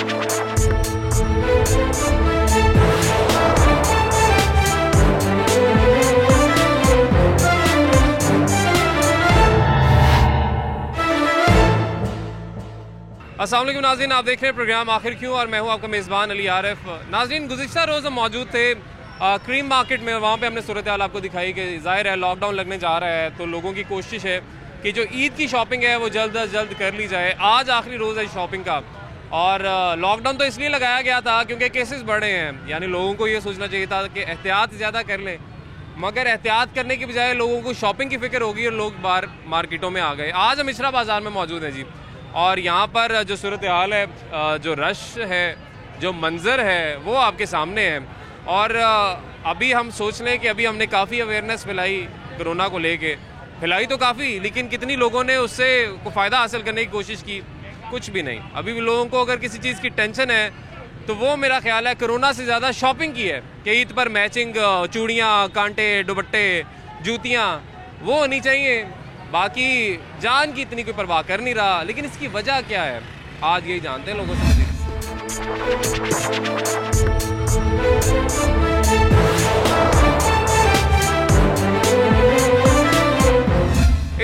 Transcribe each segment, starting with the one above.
अस्सलाम वालेकुम नाज़रीन, आप देख रहे हैं प्रोग्राम आखिर क्यों और मैं हूं आपका मेज़बान अली आरिफ। नाज़रीन, गुज़िश्ता रोज़ हम मौजूद थे क्रीम मार्केट में। वहाँ पे हमने सूरत हाल आपको दिखाई कि ज़ाहिर है लॉकडाउन लगने जा रहा है, तो लोगों की कोशिश है कि जो ईद की शॉपिंग है वो जल्द अज जल्द कर ली जाए। आज आखिरी रोज़ है शॉपिंग का और लॉकडाउन तो इसलिए लगाया गया था क्योंकि केसेस बढ़े हैं, यानी लोगों को ये सोचना चाहिए था कि एहतियात ज़्यादा कर लें, मगर एहतियात करने की बजाय लोगों को शॉपिंग की फ़िक्र होगी और लोग बाहर मार्केटों में आ गए। आज हम इशरा बाज़ार में मौजूद हैं जी, और यहाँ पर जो सूरत हाल है, जो रश है, जो मंज़र है वो आपके सामने है। और अभी हम सोच लें कि अभी हमने काफ़ी अवेयरनेस फैलाई कोरोना को लेके, फैलाई तो काफ़ी, लेकिन कितनी लोगों ने उससे को फ़ायदा हासिल करने की कोशिश की? कुछ भी नहीं। अभी भी लोगों को अगर किसी चीज़ की टेंशन है तो वो मेरा ख्याल है कोरोना से ज़्यादा शॉपिंग की है कि ईद पर मैचिंग चूड़ियाँ, कांटे, दुपट्टे, जूतियाँ वो होनी चाहिए। बाकी जान की इतनी कोई परवाह कर नहीं रहा, लेकिन इसकी वजह क्या है आज यही जानते हैं लोगों से।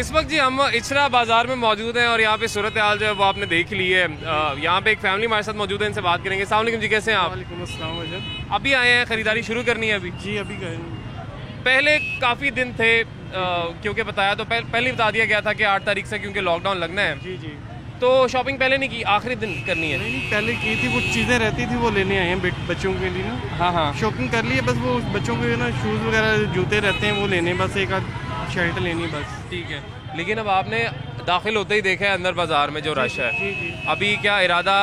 इस वक्त जी हम इशरा बाज़ार में मौजूद हैं और यहाँ पे सूरत हाल जो है वो आपने देख ली है। यहाँ पे एक फैमिली हमारे साथ मौजूद है, इनसे बात करेंगे। अस्सलाम वालेकुम जी, कैसे हैं आप? वालेकुम अस्सलाम वजह। अभी आए हैं, खरीदारी शुरू करनी है अभी? जी अभी गए। पहले काफ़ी दिन थे क्योंकि बताया तो पहले बता दिया गया था कि 8 तारीख से क्योंकि लॉकडाउन लगना है। जी जी। तो शॉपिंग पहले नहीं की, आखिरी दिन करनी है? नहीं पहले की थी, कुछ चीज़ें रहती थी वो लेने आए हैं बच्चों के लिए ना। हाँ हाँ, शॉपिंग कर ली है, बस वो बच्चों के ना शूज़ वगैरह जूते रहते हैं वो लेने, बस एक आध शर्ट लेनी बस। ठीक है। लेकिन अब आपने दाखिल होते ही देखा है अंदर बाज़ार में जो रश है, जी जी। अभी क्या इरादा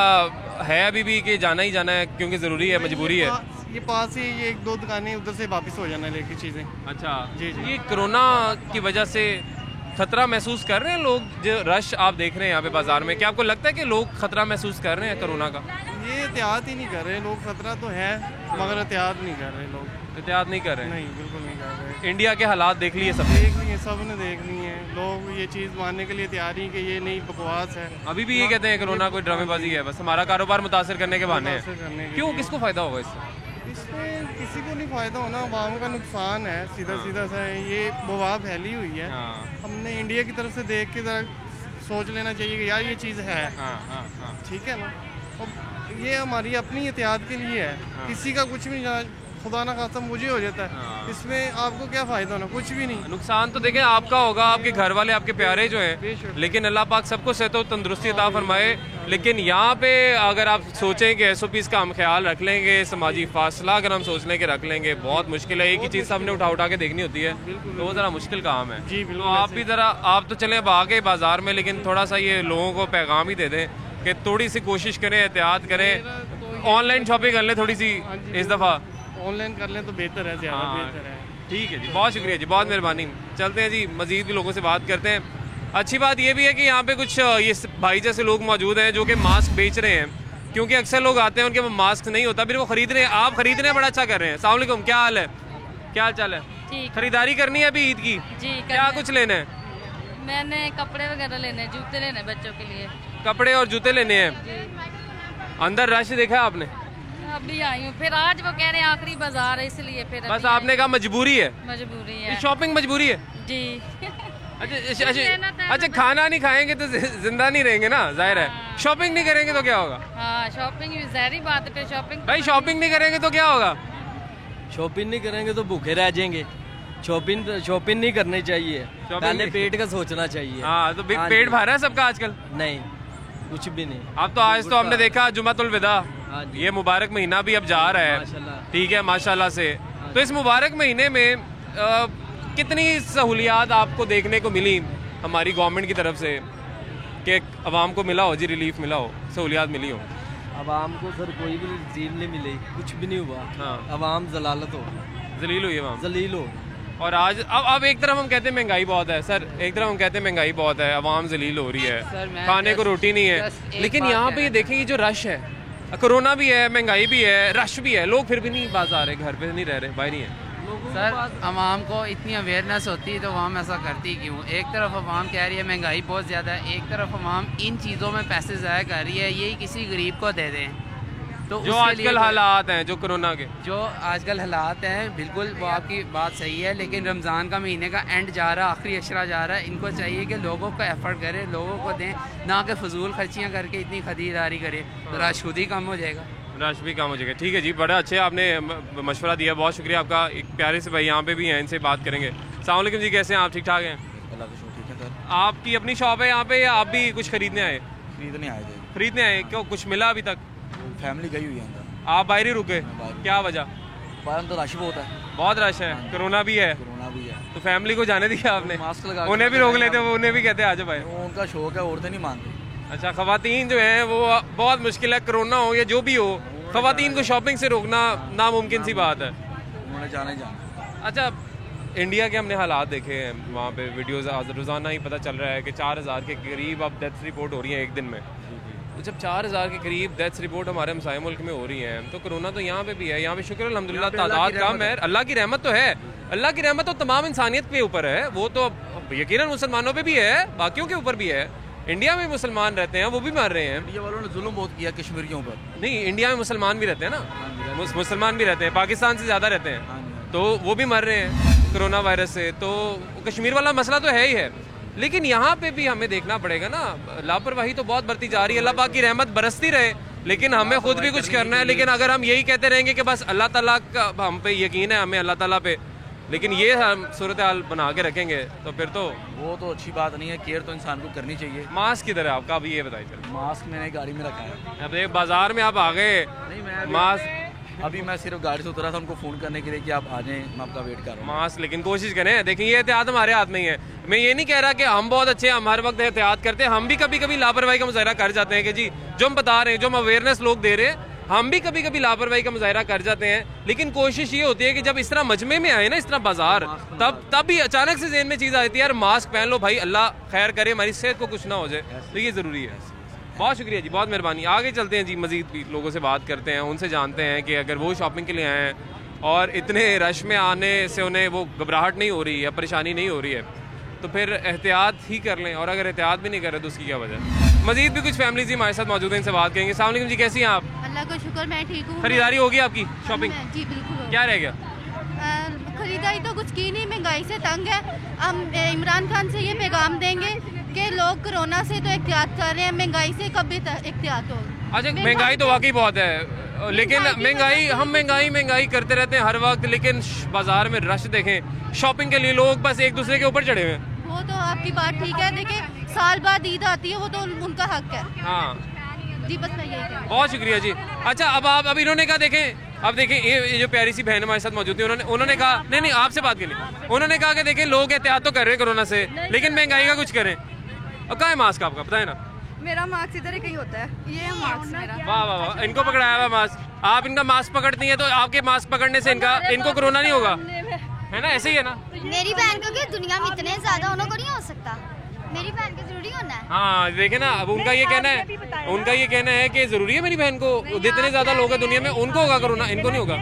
है अभी भी कि जाना ही जाना है क्योंकि ज़रूरी है, मजबूरी है? ये पास ही ये एक दो दुकानें, उधर से वापस हो जाना लेके चीज़ें। अच्छा जी जी। ये कोरोना की वजह से खतरा महसूस कर रहे हैं लोग? जो रश आप देख रहे हैं यहाँ पे बाज़ार में, क्या आपको लगता है कि लोग खतरा महसूस कर रहे हैं कोरोना का? ये एहतियात ही नहीं कर रहे लोग, खतरा तो है मगर एहतियात नहीं कर रहे लोग। एहतियात नहीं कर रहे हैं? नहीं बिल्कुल नहीं कर रहे। इंडिया के हालात देख लिए सब? देख लिए, सब ने देख ली है। लोग ये चीज़ मानने के लिए तैयार ही कि ये नहीं बकवास है। अभी भी ये कहते हैं कोरोना कोई ड्रामेबाजी है, बस हमारा कारोबार मुतासर करने के बहाने हैं। मुतासर करने के क्यों, लिए। किसको फ़ायदा होगा इससे? इसमें किसी को नहीं फ़ायदा होना, आवाम का नुकसान है सीधा सीधा सा। ये वबा फैली हुई है। हाँ हमने इंडिया की तरफ से देख के ज़रा सोच लेना चाहिए कि यार ये चीज़ है। हाँ हाँ हाँ। ठीक है ना, अब ये हमारी अपनी एहतियात के लिए है। किसी का कुछ भी खुदा ना खासा मुझे हो जाता है, इसमें आपको क्या फ़ायदा होना? कुछ भी नहीं। नुकसान तो देखें आपका होगा, आपके घर वाले, आपके प्यारे जो हैं, लेकिन अल्लाह पाक सबको सेहत और तंदुरुस्ती अता फरमाए। लेकिन यहाँ पे अगर आप सोचें कि SOPs का हम ख्याल रख लेंगे, समाजी फासला अगर हम सोच लें कि रख लेंगे, बहुत मुश्किल है। एक ही चीज़ सबने उठा उठा के देखनी होती है, तो वो ज़रा मुश्किल काम है। जी तो आप भी ज़रा, आप तो चले अब आ गए बाज़ार में, लेकिन थोड़ा सा ये लोगों को पैगाम ही दे दें कि थोड़ी सी कोशिश करें, एहतियात करें, ऑनलाइन शॉपिंग कर लें थोड़ी सी इस दफ़ा। ऑनलाइन कर लें तो बेहतर है, ज़्यादा बेहतर है। ठीक है जी, बहुत शुक्रिया जी, बहुत मेहरबानी। चलते हैं जी, मज़ीद भी लोगों से बात करते हैं। अच्छी बात ये भी है कि यहाँ पे कुछ ये भाई जैसे लोग मौजूद हैं जो कि मास्क बेच रहे हैं, क्योंकि अक्सर लोग आते हैं उनके पास मास्क नहीं होता, फिर वो खरीद रहे हैं। आप खरीद रहे हैं, बड़ा अच्छा कर रहे हैं। अस्सलाम वालेकुम, क्या हाल है? क्या हाल चाल है? ठीक। खरीदारी करनी है अभी ईद की? जी क्या कुछ लेना है? मैंने कपड़े वगैरह लेने हैं, जूते लेने हैं बच्चों के लिए। कपड़े और जूते लेने हैं? जी। अंदर रश देखा आपने? अभी आई हूँ, फिर आज वो कह रहे हैं आखिरी बाजार है इसलिए फिर बस आपने कहा मजबूरी है? मजबूरी है। शॉपिंग मजबूरी है? जी। अच्छा खाना नहीं खाएंगे तो जिंदा नहीं रहेंगे ना, जाहिर है। शॉपिंग नहीं करेंगे तो क्या होगा? हाँ शॉपिंग ज़ाहिर बात है, फिर शॉपिंग भाई शॉपिंग नहीं करेंगे तो क्या होगा? शॉपिंग नहीं करेंगे तो भूखे रह जाएंगे। शॉपिंग नहीं करनी चाहिए, पहले पेट का सोचना चाहिए। हाँ तो पेट भरा है सबका आजकल? नहीं, कुछ भी नहीं। अब तो आज तो हमने देखा जुमातुल विदा, ये मुबारक महीना भी अब जा रहा है, ठीक है, माशाल्लाह से। तो इस मुबारक महीने में कितनी सहूलियात आपको देखने को मिली हमारी गवर्नमेंट की तरफ से कि अवाम को मिला हो जी, रिलीफ मिला हो, सहूलियात मिली हो? अवाम को सर कोई भी रिलीफ नहीं मिली, कुछ भी नहीं हुआ। हाँ। अवाम जलालत हो, जलील हुई अवाम, जलील हो। और आज अब एक तरफ हम कहते हैं महंगाई बहुत है सर, एक तरफ हम कहते हैं महंगाई बहुत है, अवाम जलील हो रही है, खाने को रोटी नहीं है। लेकिन यहाँ पे ये देखें, ये जो रश है, कोरोना भी है, महंगाई भी है, रश भी है, लोग फिर भी नहीं बाहर आ रहे, घर पे नहीं रह रहे, बाहर नहीं है। सर आवाम को इतनी अवेयरनेस होती है तो आवाम ऐसा करती क्यों? एक तरफ आवाम कह रही है महंगाई बहुत ज़्यादा है, एक तरफ आवाम इन चीज़ों में पैसे ज़ाया कर रही है, यही किसी गरीब को दे दें तो जो उसके लिए आजकल हालात हैं जो कोरोना के, जो आजकल हालात हैं, बिल्कुल वो आपकी बात सही है, लेकिन रमज़ान का महीने का एंड जा रहा है, आखिरी अशरा जा रहा है, इनको चाहिए कि लोगों को एफर्ट करें, लोगों को दें, ना कि फजूल खर्चियाँ करके इतनी खरीदारी करें, तो रश खुद ही कम हो जाएगा, रश भी कम हो जाएगा। ठीक है जी, बड़ा अच्छे आपने मशवरा दिया, बहुत शुक्रिया आपका। एक प्यारे से भाई यहाँ पे भी हैं, इनसे बात करेंगे। अस्सलाम वालेकुम जी, कैसे हैं आप? ठीक ठाक हैं? अल्लाह का शुक्र, ठीक है सर। आपकी अपनी शॉप है यहाँ पे या आप भी कुछ खरीदने आए? खरीदने आए थे, खरीदने आए, क्यों कुछ मिला अभी तक? फैमिली गई हुई है अंदर। आप बाहर ही रुके, क्या वजह? बाहर तो रश बहुत है, बहुत रश है, कोरोना भी है, कोरोना भी है, तो फैमिली को जाने दिया आपने? मास्क लगा, उन्हें भी रोक लेते, वो उन्हें भी कहते आ जाओ भाई। उनका शौक है, औरतें नहीं मानती। अच्छा, खवातीन जो हैं वो बहुत मुश्किल है, कोरोना हो या जो भी हो, खवातीन को शॉपिंग से रोकना नामुमकिन सी बात है। उन्होंने जाना ही जाना। अच्छा, इंडिया के हमने हालात देखे हैं, वहाँ पे वीडियोज़ रोज़ाना ही पता चल रहा है कि 4000 के करीब अब डेथ्स रिपोर्ट हो रही हैं एक दिन में। तो जब 4000 के करीब डेथ्स रिपोर्ट हमारे हमसाए मुल्क में हो रही हैं, तो कोरोना तो यहाँ पे भी है। यहाँ पे शुक्र अल्हम्दुलिल्लाह तादाद कम है, अल्लाह की रहमत तो है, अल्लाह की रहमत तो तमाम इंसानियत के ऊपर है, वो तो यकीनन मुसलमानों पे भी है, बाकियों के ऊपर भी है। इंडिया में मुसलमान रहते हैं, वो भी मर रहे हैं। इंडिया वालों ने जुल्म बहुत किया कश्मीरियों पर। नहीं, इंडिया में मुसलमान भी रहते हैं ना, मुसलमान भी रहते हैं, पाकिस्तान से ज़्यादा रहते हैं, तो वो भी मर रहे हैं कोरोना वायरस से। तो कश्मीर वाला मसला तो है ही है, लेकिन यहाँ पे भी हमें देखना पड़ेगा ना, लापरवाही तो बहुत बढ़ती जा रही है। अल्लाह पाक की रहमत बरसती रहे, लेकिन हमें खुद भी कुछ करना है। लेकिन अगर हम यही कहते रहेंगे कि बस अल्लाह ताला का हम पे यकीन है, हमें अल्लाह ताला पे, लेकिन ये हम सूरत हाल बना के रखेंगे तो फिर तो वो तो अच्छी बात नहीं है। केयर तो इंसान को करनी चाहिए। मास्क किधर है आपका? अभी ये बताइए। चलो, मास्क मैंने गाड़ी में रखा है। अब एक बाजार में आप आ गए, नहीं, मैं मास्क अभी मैं सिर्फ गाड़ी से उतरा था उनको फ़ोन करने के लिए कि आप आ जाएं, मैं आपका वेट कर रहा हूँ। मास्क, लेकिन कोशिश करें। देखिए, ये एहतियात हमारे हाथ में ही है। मैं ये नहीं कह रहा कि हम बहुत अच्छे हैं, हम हर वक्त एहतियात करते हैं, हम भी कभी कभी लापरवाही का मुजाहरा कर जाते हैं कि जी जो हम बता रहे हैं, जो हम अवेयरनेस लोग दे रहे हैं, हम भी कभी कभी लापरवाही का मुजाहरा कर जाते हैं। लेकिन कोशिश ये होती है कि जब इस तरह मजमे में आए ना, इस तरह बाजार, तब भी अचानक से ज़हन में चीज़ आती है, यार मास्क पहन लो भाई, अल्लाह खैर करे, हमारी सेहत को कुछ ना हो जाए, तो ये ज़रूरी है। बहुत शुक्रिया जी, बहुत मेहरबानी। आगे चलते हैं जी, मज़ीद भी लोगों से बात करते हैं, उनसे जानते हैं कि अगर वो शॉपिंग के लिए आए हैं और इतने रश में आने से उन्हें वो घबराहट नहीं हो रही है, परेशानी नहीं हो रही है, तो फिर एहतियात ही कर लें, और अगर एहतियात भी नहीं कर रहे तो उसकी क्या वजह। मज़ीद भी कुछ फैमिलीज हमारे साथ मौजूद हैं, इनसे बात करेंगे। अस्सलाम वालेकुम जी, कैसी हैं आप? अल्लाह का शुक्र, मैं ठीक हूँ। खरीदारी होगी आपकी? शॉपिंग जी बिल्कुल। क्या रह गया? खरीदारी तो कुछ की नहीं, महंगाई से तंग है। हम इमरान खान से ये पैगाम देंगे कि लोग कोरोना से तो एहतियात कर रहे हैं, महंगाई से कब एहतियात हो। अच्छा, महंगाई तो वाकई बहुत है, लेकिन महंगाई करते रहते हैं हर वक्त, लेकिन बाजार में रश देखें शॉपिंग के लिए, लोग बस एक दूसरे के ऊपर चढ़े हुए हैं। वो तो आपकी बात ठीक है, देखिए साल बाद ईद आती है, वो तो उनका हक है। हाँ जी, बस मैं यही कह रही हूँ। बहुत शुक्रिया जी। अच्छा, अब इन्होंने कहा, देखें, अब देखें, ये जो प्यारी सी बहन हमारे साथ मौजूद थी, उन्होंने कहा, नहीं आपसे बात करें, उन्होंने कहा कि देखें लोग एहतियात तो कर रहे हैं कोरोना से, लेकिन महंगाई का कुछ करें। और कहाँ है मास्क आपका, बताए ना? मेरा मास्क इधर ही कहीं होता है, ये मास्क मेरा। वाह वाह वाह, इनको पकड़ाया हुआ मास्क। आप इनका मास्क पकड़ती हैं तो आपके मास्क पकड़ने से इनको कोरोना नहीं होगा, है ना? ऐसे ही है ना? मेरी बहन को क्या दुनिया में इतने ज्यादा उनको नहीं हो सकता, मेरी बहन को जरूरी होना है। हाँ, देखे ना, अब उनका ये कहना है कि जरूरी है मेरी बहन को, जितने ज्यादा लोग हैं दुनिया में उनको होगा कोरोना, इनको नहीं होगा।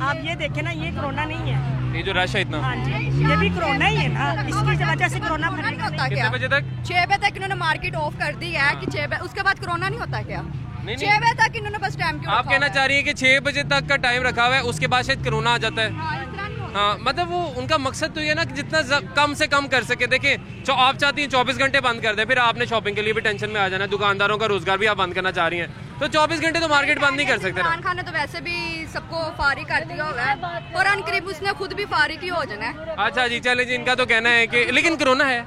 आप ये देखें ना, ये कोरोना नहीं है, ये जो रश है इतना, हाँ जी, ये भी कोरोना ही है ना, इसकी वजह से कोरोना फैलेगा। कितने बजे तक? 6 बजे तक इन्होंने मार्केट ऑफ कर दी है कि 6 बजे, उसके बाद कोरोना नहीं होता क्या? नहीं, 6 बजे तक इन्होंने बस टाइम क्यों आप कहना चाह रही है कि 6 बजे तक का टाइम रखा हुआ है, उसके बाद शायद कोरोना आ जाता है। हाँ, मतलब वो उनका मकसद तो ये ना कि जितना कम से कम कर सके। देखिए, आप चाहती हैं 24 घंटे बंद कर दे, फिर आपने शॉपिंग के लिए भी टेंशन में आ जाना, दुकानदारों का रोजगार भी आप बंद करना चाह रही हैं, तो 24 घंटे तो मार्केट बंद नहीं कर सकते ना। इमरान खान ने तो वैसे भी सबको फारिग कर दिया हुआ है, और अनकरीब उसने खुद भी फारिग ही हो जाना है। अच्छा जी, चले जी, इनका तो कहना है कि लेकिन कोरोना है।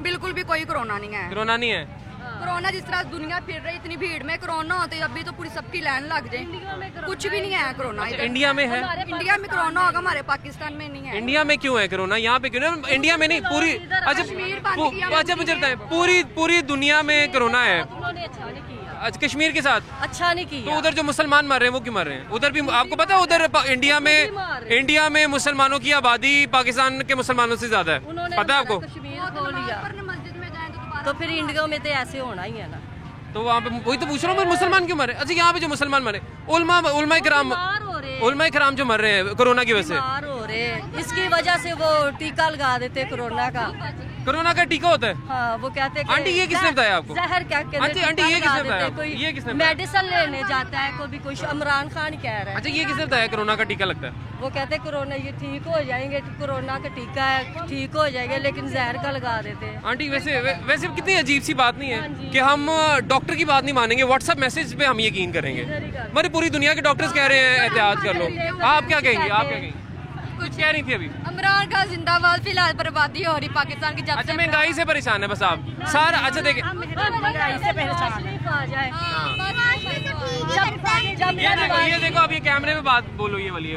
बिल्कुल भी कोई कोरोना नहीं है। कोरोना नहीं है? कोरोना जिस तरह दुनिया फिर रही इतनी भीड़ में, कोरोना होते अभी तो पूरी सबकी लाइन लग जाए। कुछ भी नहीं है कोरोना। इंडिया में है? इंडिया में कोरोना होगा, हमारे पाकिस्तान में नहीं है। इंडिया में क्यों है कोरोना? यहाँ पे क्यों नहीं? इंडिया में नहीं, पूरी, अच्छा मुझे बताएं, पूरी दुनिया में कोरोना है। अच्छा, कश्मीर के साथ अच्छा नहीं किया। तो उधर जो मुसलमान मर रहे हैं वो क्यों मर रहे हैं? उधर भी आपको पता है, उधर इंडिया में मुसलमानों की आबादी पाकिस्तान के मुसलमानों से ज्यादा है, पता है आपको? तो फिर इंडिया में तो ऐसे होना ही है ना। तो वहाँ पे वही तो पूछ रहा हूँ, मुसलमान क्यों मरे? अच्छा, यहाँ पे जो मुसलमान मरे, उलमा इकराम जो मर रहे हैं कोरोना की वजह से, बीमार हो रहे, इसकी वजह से वो टीका लगा देते कोरोना का। कोरोना का टीका होता है? हाँ, वो कहते हैं आंटी ये किसने बताया आपको? जहर क्या कहते हैं? आंटी ये किसने बताया? कोई ये किसने बताया? मेडिसिन लेने जाता है कोई इमरान खान कह रहा है। अच्छा, ये किसने बताया कोरोना का टीका लगता है? वो कहते हैं कोरोना ये ठीक हो जाएंगे, कोरोना का टीका है ठीक हो जाएंगे, लेकिन जहर का लगा देते हैं। आंटी वैसे कितनी अजीब सी बात नहीं है कि हम डॉक्टर की बात नहीं मानेंगे, व्हाट्सएप मैसेज पे हम यकीन करेंगे। हमारी पूरी दुनिया के डॉक्टर्स कह रहे हैं एहतियात कर लो। आप क्या कहेंगे? आप क्या कहेंगे? कुछ कह रही थी अभी। इमरान खान जिंदाबाद, फिलहाल बर्बादी हो रही पाकिस्तान की। अच्छा, महंगाई से परेशान है बस आप सारा। अच्छा देखिए, ये देखो आप ये कैमरे में बात बोलो, ये वाली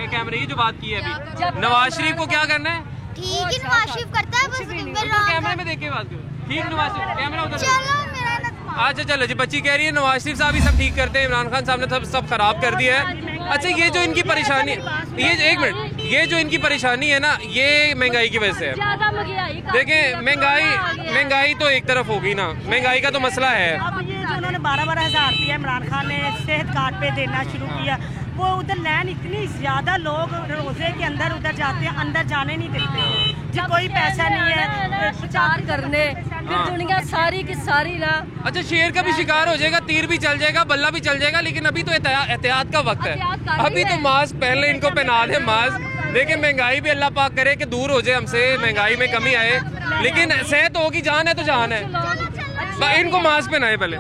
कैमरे ये जो बात की है अभी, नवाज शरीफ को क्या करना है? ठीक ही नवाज शरीफ करता है बस। कैमरे में देख के बात करो। ठीक नवाज शरीफ, कैमरा उधर। अच्छा चलो जी, बच्ची कह रही है नवाज शरीफ साहब ही सब ठीक करते हैं, इमरान खान साहब ने सब खराब कर दिया है। अच्छा, ये जो इनकी परेशानी, ये एक मिनट, ये जो इनकी परेशानी है ना, ये महंगाई की वजह से है। देखें, महंगाई तो एक तरफ होगी ना, महंगाई का तो मसला है। अब ये जो उन्होंने 12-12 हज़ार दिया, इमरान खान ने सेहत कार्ड पे देना शुरू किया, वो उधर लाइन इतनी ज्यादा, लोग रोजे के अंदर उधर जाते हैं, अंदर जाने नहीं देते जी, कोई पैसा नहीं है प्रचार करने, फिर दुनिया सारी की सारी ना। अच्छा, शेर का भी शिकार हो जाएगा, तीर भी चल जाएगा, बल्ला भी चल जाएगा, लेकिन अभी तो एहतियात का वक्त है। अभी तो मास्क पहन ले, इनको पहना दे मास्क। देखिए, महंगाई भी अल्लाह पाक करे कि दूर हो जाए हमसे, महंगाई में कमी आए, लेकिन सेहत होगी, जान है तो जान है। इनको मास्क पहनाए पहले।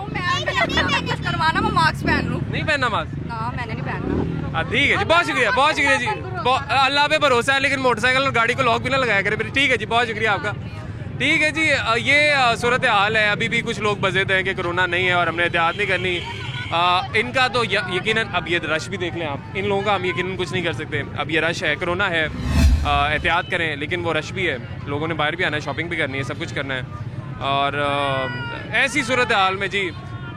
करवाना मैं मास्क पहन लूं? नहीं पहनना मास्क? ना, मैंने नहीं पहनना। ठीक है जी, बहुत शुक्रिया, बहुत शुक्रिया जी। अल्लाह पे भरोसा है, लेकिन मोटरसाइकिल और गाड़ी को लॉक भी ना लगाया करे। ठीक है जी, बहुत शुक्रिया आपका। ठीक है जी, ये सूरत हाल है। अभी भी कुछ लोग बज़ेद हैं कि कोरोना नहीं है और हमने एहतियात नहीं करनी। इनका तो यकीनन, अब ये रश भी देख लें आप, इन लोगों का हम यकीनन कुछ नहीं कर सकते। अब ये रश है, कोरोना है, एहतियात करें, लेकिन वो रश भी है, लोगों ने बाहर भी आना है, शॉपिंग भी करनी है, सब कुछ करना है। और ऐसी सूरत हाल में जी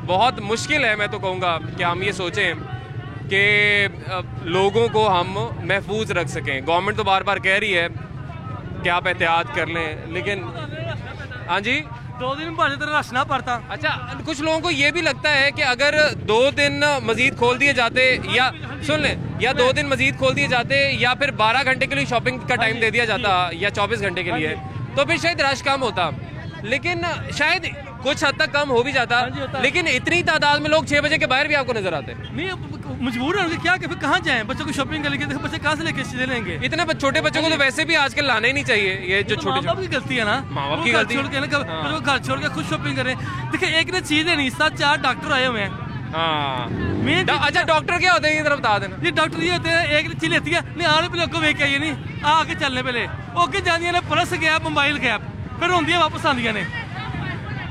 बहुत मुश्किल है, मैं तो कहूँगा कि हम ये सोचें कि लोगों को हम महफूज रख सकें। गवर्नमेंट तो बार बार कह रही है कि आप एहतियात कर लें, लेकिन हाँ जी 2 दिन बाद तो रश ना पड़ता। अच्छा, कुछ लोगों को ये भी लगता है कि अगर 2 दिन मजीद खोल दिए जाते, या सुन लें, या 2 दिन मजीद खोल दिए जाते, या फिर 12 घंटे के लिए शॉपिंग का टाइम दे दिया जाता, या 24 घंटे के लिए, तो फिर शायद रश कम होता। लेकिन शायद कुछ हद तक कम हो भी जाता, लेकिन इतनी तादाद में लोग 6 बजे के बाहर भी आपको नजर आते हैं। नहीं, मजबूर है क्या कि फिर कहाँ जाएं, बच्चों को शॉपिंग करने के, बच्चे कहाँ से लेके चीजें लेंगे? इतने छोटे बच्चों को तो वैसे भी आजकल लाना ही नहीं चाहिए। ये जो छोटे माँ बाप की गलती है ना, माँ बाप की गलती छोड़ के ना, घर छोड़ के खुद शॉपिंग करें। देखिए, एक ने चीज है नहीं, 7-4 डॉक्टर आए हुए हैं। हाँ, अच्छा, डॉक्टर क्या होते हैं ये तरफ बता देना। ये डॉक्टर ये होते हैं, एक चीज लेती है नहीं, आने पे लोग वेख के आइए नहीं, आके चलने पहले ओके जानिए ना, पर्स गैप, मोबाइल गैप, फिर होंगी वापस आंदिया ने।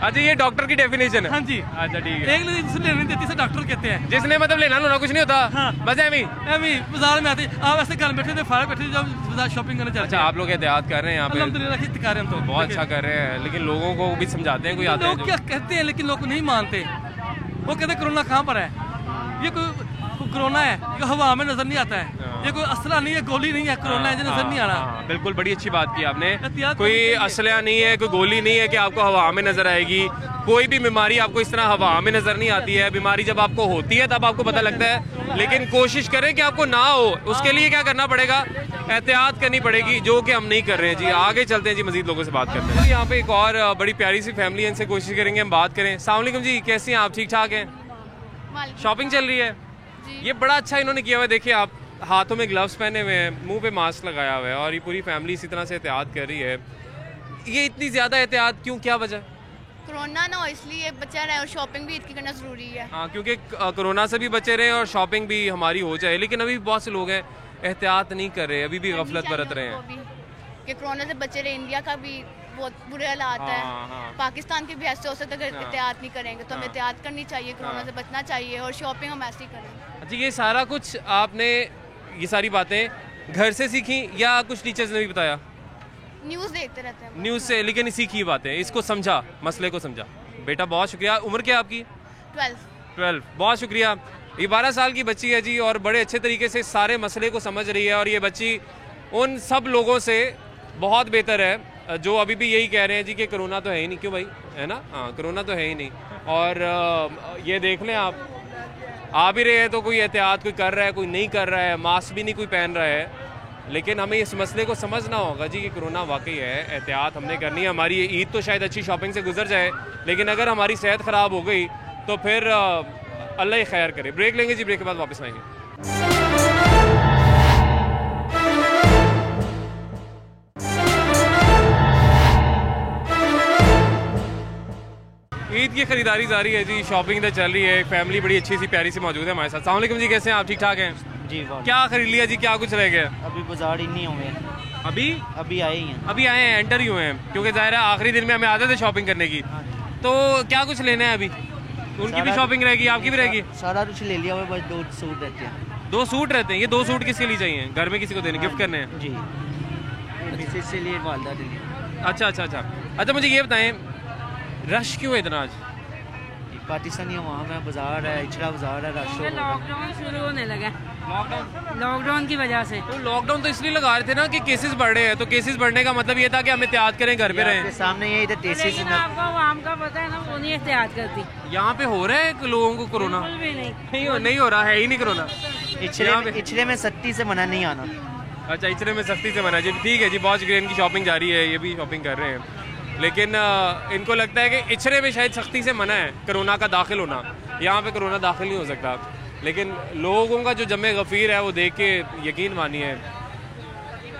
अच्छा, ये डॉक्टर की डेफिनेशन है? हाँ जी। अच्छा, ठीक है। एक लेने नहीं देती से डॉक्टर कहते हैं, जिसने मतलब लेना लूना कुछ नहीं होता। हाँ। बस एमी बाजार में आते आप ऐसे घर बैठे थे, फायर बैठे जब बाजार शॉपिंग करने चलते। अच्छा, आप लोग एहतियात कर रहे हैं यहाँ पे? अल्हम्दुलिल्लाह कर रहे हैं, तो बहुत अच्छा कर रहे हैं, लेकिन लोगों को भी समझाते हैं, कोई आते हैं लोग क्या कहते हैं, लेकिन लोग नहीं मानते। वो कहते कोरोना कहाँ पर है, ये कोई कोरोना है, ये हवा में नजर नहीं आता है, ये कोई असला नहीं है, गोली नहीं है, कोरोना है, नजर नहीं आ रहा। बिल्कुल, बड़ी अच्छी बात की आपने। कोई असला नहीं है, कोई गोली नहीं है कि आपको हवा में नजर आएगी। कोई भी बीमारी आपको इस तरह हवा में नजर नहीं आती है। बीमारी जब आपको होती है तब आपको पता लगता है, लेकिन कोशिश करें कि आपको ना हो। उसके लिए क्या करना पड़ेगा? एहतियात करनी पड़ेगी, जो कि हम नहीं कर रहे हैं जी। आगे चलते हैं जी, मजीद लोगों से बात करते हैं। यहाँ पे एक और बड़ी प्यारी सी फैमिली है, इनसे कोशिश करेंगे हम बात करें। अस्सलाम वालेकुम जी, कैसी हैं आप? ठीक ठाक हैं? शॉपिंग चल रही है? ये बड़ा अच्छा इन्होंने किया हुआ है। देखिए, आप हाथों में ग्लव्स पहने हुए हैं, मुंह पे मास्क लगाया हुआ है, और ये पूरी फैमिली इसी तरह से एहतियात कर रही है। ये इतनी ज़्यादा एहतियात क्यों, क्या वजह? कोरोना ना हो इसलिए बचा रहे, और शॉपिंग भी इतनी करना ज़रूरी है। हाँ, क्योंकि कोरोना से भी बचे रहे और शॉपिंग भी हमारी हो जाए। लेकिन अभी बहुत से लोग हैं एहतियात नहीं कर रहे, अभी भी गफलत बरत रहे हैं कि कोरोना से बचे रहे। इंडिया का भी बहुत बुरे हालात है, पाकिस्तान के भी ऐसे हो सकता है अगर एहतियात नहीं करेंगे, तो हमें एहतियात करनी चाहिए, कोरोना से बचना चाहिए, और शॉपिंग हम ऐसे ही करें। अच्छा, ये सारा कुछ आपने, ये सारी बातें घर से सीखी या कुछ टीचर्स ने भी बताया? न्यूज़ देखते रहते हैं, न्यूज़ से, लेकिन सीखी बातें, इसको समझा, मसले को समझा। बेटा बहुत शुक्रिया। उम्र क्या आपकी? 12। बहुत शुक्रिया। ये 12 साल की बच्ची है जी, और बड़े अच्छे तरीके से सारे मसले को समझ रही है। और ये बच्ची उन सब लोगों से बहुत बेहतर है जो अभी भी यही कह रहे हैं जी कि कोरोना तो है ही नहीं। क्यों भाई, है ना? हाँ, कोरोना तो है ही नहीं। और ये देख लें, आप आ भी रहे हैं तो कोई एहतियात कोई कर रहा है, कोई नहीं कर रहा है, मास्क भी नहीं कोई पहन रहा है। लेकिन हमें इस मसले को समझना होगा जी कि कोरोना वाकई है, एहतियात हमने करनी है। हमारी ये ईद तो शायद अच्छी शॉपिंग से गुजर जाए, लेकिन अगर हमारी सेहत ख़राब हो गई तो फिर अल्लाह ही खैर करे। ब्रेक लेंगे जी, ब्रेक के बाद वापस आएंगे। ईद की खरीदारी जारी है जी, शॉपिंग तो चल रही है। एक फैमिली बड़ी अच्छी सी प्यारी सी मौजूद है हमारे साथ। अस्सलाम वालेकुम जी, कैसे हैं आप? ठीक ठाक हैं जी। क्या खरीद लिया जी, क्या कुछ रह गया? अभी बाजार ही नहीं हुए, अभी आए ही हैं। अभी आए हैं, एंटर ही हुए हैं, क्योंकि ज़ाहिर है आखिरी दिन में हमें आदत है शॉपिंग करने की। तो क्या कुछ लेना है अभी? उनकी भी शॉपिंग रहेगी, आपकी भी रहेगी? सारा कुछ ले लिया हुआ, बस 2 सूट रहते हैं। 2 सूट रहते हैं? ये 2 सूट किसके लिए चाहिए? घर में किसी को देने, गिफ्ट करने हैं? जी, मिसेज के लिए, वालदा के लिए। अच्छा, मुझे ये बताएं, रश क्यों है इतना आज? पाकिस्तानी वहाँ में बाजार है, इचला बाजार है, रश। लॉकडाउन शुरू होने लगा, लॉकडाउन की वजह से। तो लॉकडाउन तो इसलिए लगा रहे थे ना कि केसेस बढ़ रहे हैं, तो केसेस बढ़ने का मतलब ये था कि हम एहतियात करें, घर पे रहें। सामने ये इधर केसेस, आपको आवाम का पता है ना, वो नहीं एहतियात करती। यहाँ पे हो रहा है लोगों को कोरोना? नहीं हो रहा है ही नहीं कोरोना। इचले में सख्ती से मना नहीं आना। अच्छा, इचले में सख्ती से मना जी, ठीक है जी। बहुत शुक्रिया, इनकी शॉपिंग जारी है, ये भी शॉपिंग कर रहे हैं। लेकिन इनको लगता है कि इचरे में शायद सख्ती से मना है कोरोना का दाखिल होना, यहाँ पे कोरोना दाखिल नहीं हो सकता। लेकिन लोगों का जो जमे गफ़ीर है वो देख के यकीन मानिए,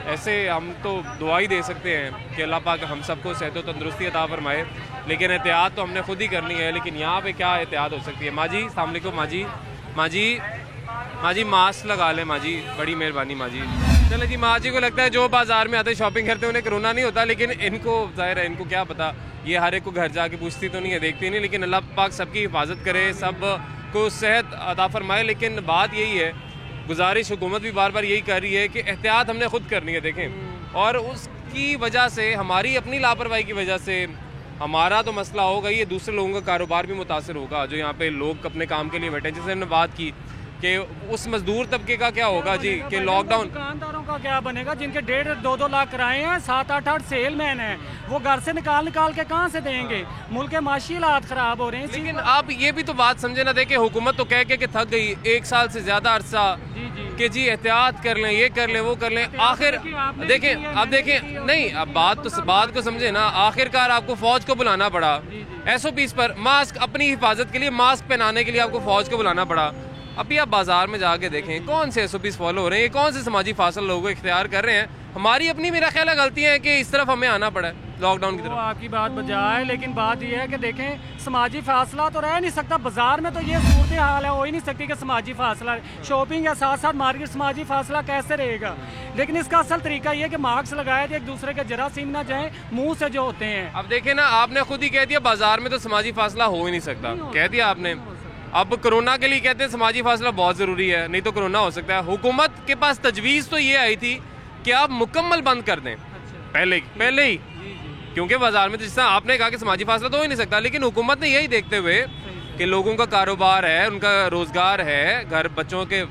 ऐसे हम तो दुआ ही दे सकते हैं कि अल्लाह पाक हम सबको सेहत व तंदुरुस्ती अता फरमाए, लेकिन एहतियात तो हमने खुद ही करनी है। लेकिन यहाँ पे क्या एहतियात हो सकती है? माँ जी अस्सलाम वालेकुम। माँ जी मास्क लगा लें माँ जी, बड़ी मेहरबानी माँ जी। चलो जी, माँ जी को लगता है जो बाजार में आते शॉपिंग करते उन्हें कोरोना नहीं होता, लेकिन इनको ज़ाहिर है, इनको क्या पता, ये हर एक को घर जाके पूछती तो नहीं है, देखती नहीं। लेकिन अल्लाह पाक सबकी हिफाजत करे, सब को सेहत अता फरमाए। लेकिन बात यही है, गुजारिश हुकूमत भी बार बार यही कर रही है कि एहतियात हमने खुद करनी है। देखें, और उसकी वजह से, हमारी अपनी लापरवाही की वजह से हमारा तो मसला होगा, ये दूसरे लोगों का कारोबार भी मुतासर होगा। जो यहाँ पे लोग अपने काम के लिए बैठे हैं, जैसे हमने बात की कि उस मजदूर तबके का क्या होगा जी, कि लॉकडाउन। दुकानदारों का क्या बनेगा जिनके 1.5-2 लाख किराए हैं, 7-8 सेलमैन हैं, वो घर से निकाल के कहाँ से देंगे? मुल्क के माशी हालात खराब हो रहे हैं। लेकिन आप ये भी तो बात समझे ना, देखे हुकूमत तो कह के थक गई, 1 साल से ज्यादा अरसा कि जी एहतियात कर लें, ये कर लें, वो कर लें। आखिर देखें, अब देखें, नहीं, अब बात को समझे ना, आखिरकार आपको फौज को बुलाना पड़ा SOPs पर, मास्क अपनी हिफाजत के लिए, मास्क पहनाने के लिए आपको फौज को बुलाना पड़ा। अभी आप बाजार में जाके देखें कौन से SOPs फॉलो हो रहे हैं, ये कौन से समाजी फासला लोगों इख्तियार कर रहे हैं। हमारी अपनी मेरा ख्याल है गलती है कि इस तरफ हमें आना पड़ा है, लॉकडाउन की तरफ। आपकी बात बजाय, लेकिन बात यह है कि देखें, समाजी फासला तो रह नहीं सकता बाजार में, तो ये सूरत हाल है, हो ही नहीं सकती कि समाजी फासला, शॉपिंग है साथ साथ मार्केट, समाजी फासला कैसे रहेगा? लेकिन इसका असल तरीका ये कि मास्क लगाए थे, एक दूसरे के जरासीम ना जाए मुंह से जो होते हैं। अब देखें ना, आपने खुद ही कह दिया बाजार में तो समाजी फासला हो ही नहीं सकता, कह दिया आपने। अब कोरोना के लिए कहते हैं समाजी फासला बहुत ज़रूरी है, नहीं तो कोरोना हो सकता है। हुकूमत के पास तजवीज़ तो ये आई थी कि आप मुकम्मल बंद कर दें पहले ही, क्योंकि बाजार में तो जिस तरह आपने कहा कि समाजी फासला तो हो ही नहीं सकता, लेकिन हुकूमत ने यही देखते हुए कि लोगों का कारोबार है, उनका रोजगार है, घर बच्चों के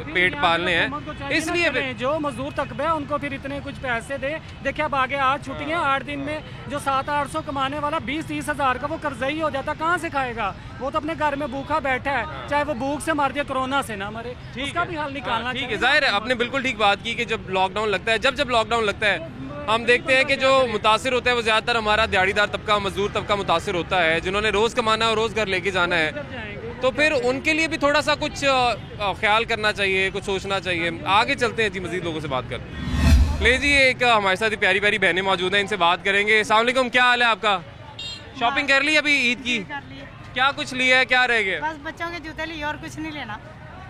पेट पालने हैं, इसलिए जो मजदूर तकबा है उनको फिर इतने कुछ पैसे दे। देखिए अब आगे आज छुट्टियां, 8 दिन में जो 700-800 कमाने वाला 20-30 हज़ार का वो कर्जई हो जाता, कहाँ से खाएगा? वो तो अपने घर में भूखा बैठा है, चाहे वो भूख से मर जाए, कोरोना से ना मरे, उसका भी हल निकालना चाहिए। ठीक है, जाहिर है आपने बिल्कुल ठीक बात की कि जब लॉकडाउन लगता है, जब लॉकडाउन लगता है, हम देखते हैं कि जो मुतासिर होता है वो ज़्यादातर हमारा दिहाड़ीदार तबका, मजदूर तबका मुतासिर होता है, जिन्होंने रोज़ कमाना है और रोज़ घर लेके जाना है। तो फिर उनके लिए भी थोड़ा सा कुछ ख्याल करना चाहिए, कुछ सोचना चाहिए। आगे चलते हैं जी, मजीद लोगों से बात कर ले जी। एक हमारे साथ प्यारी प्यारी बहनें मौजूद हैं, इनसे बात करेंगे। अस्सलाम वालेकुम, क्या हाल है आपका? शॉपिंग कर ली अभी ईद की? क्या कुछ लिया है, क्या रह गया? बस बच्चों के जूते लिए, और कुछ नहीं लेना।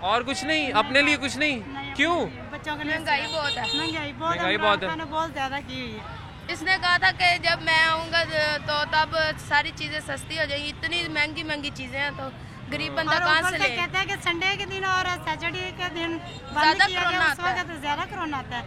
और कुछ नहीं? अपने लिए कुछ नहीं? क्यों? बच्चों के लिए महंगाई बहुत है, महंगाई बहुत है, बहुत ज्यादा की हुई है। इसने कहा था कि जब मैं आऊँगा तो तब सारी चीज़ें सस्ती हो जाएंगी, इतनी महंगी चीज़ें हैं तो गरीब बंदा कहाँ से ले? कहते हैं कि संडे के दिन और सैटरडे के दिन ज्यादा कोरोना आता है, तो ज्यादा कोरोना आता है।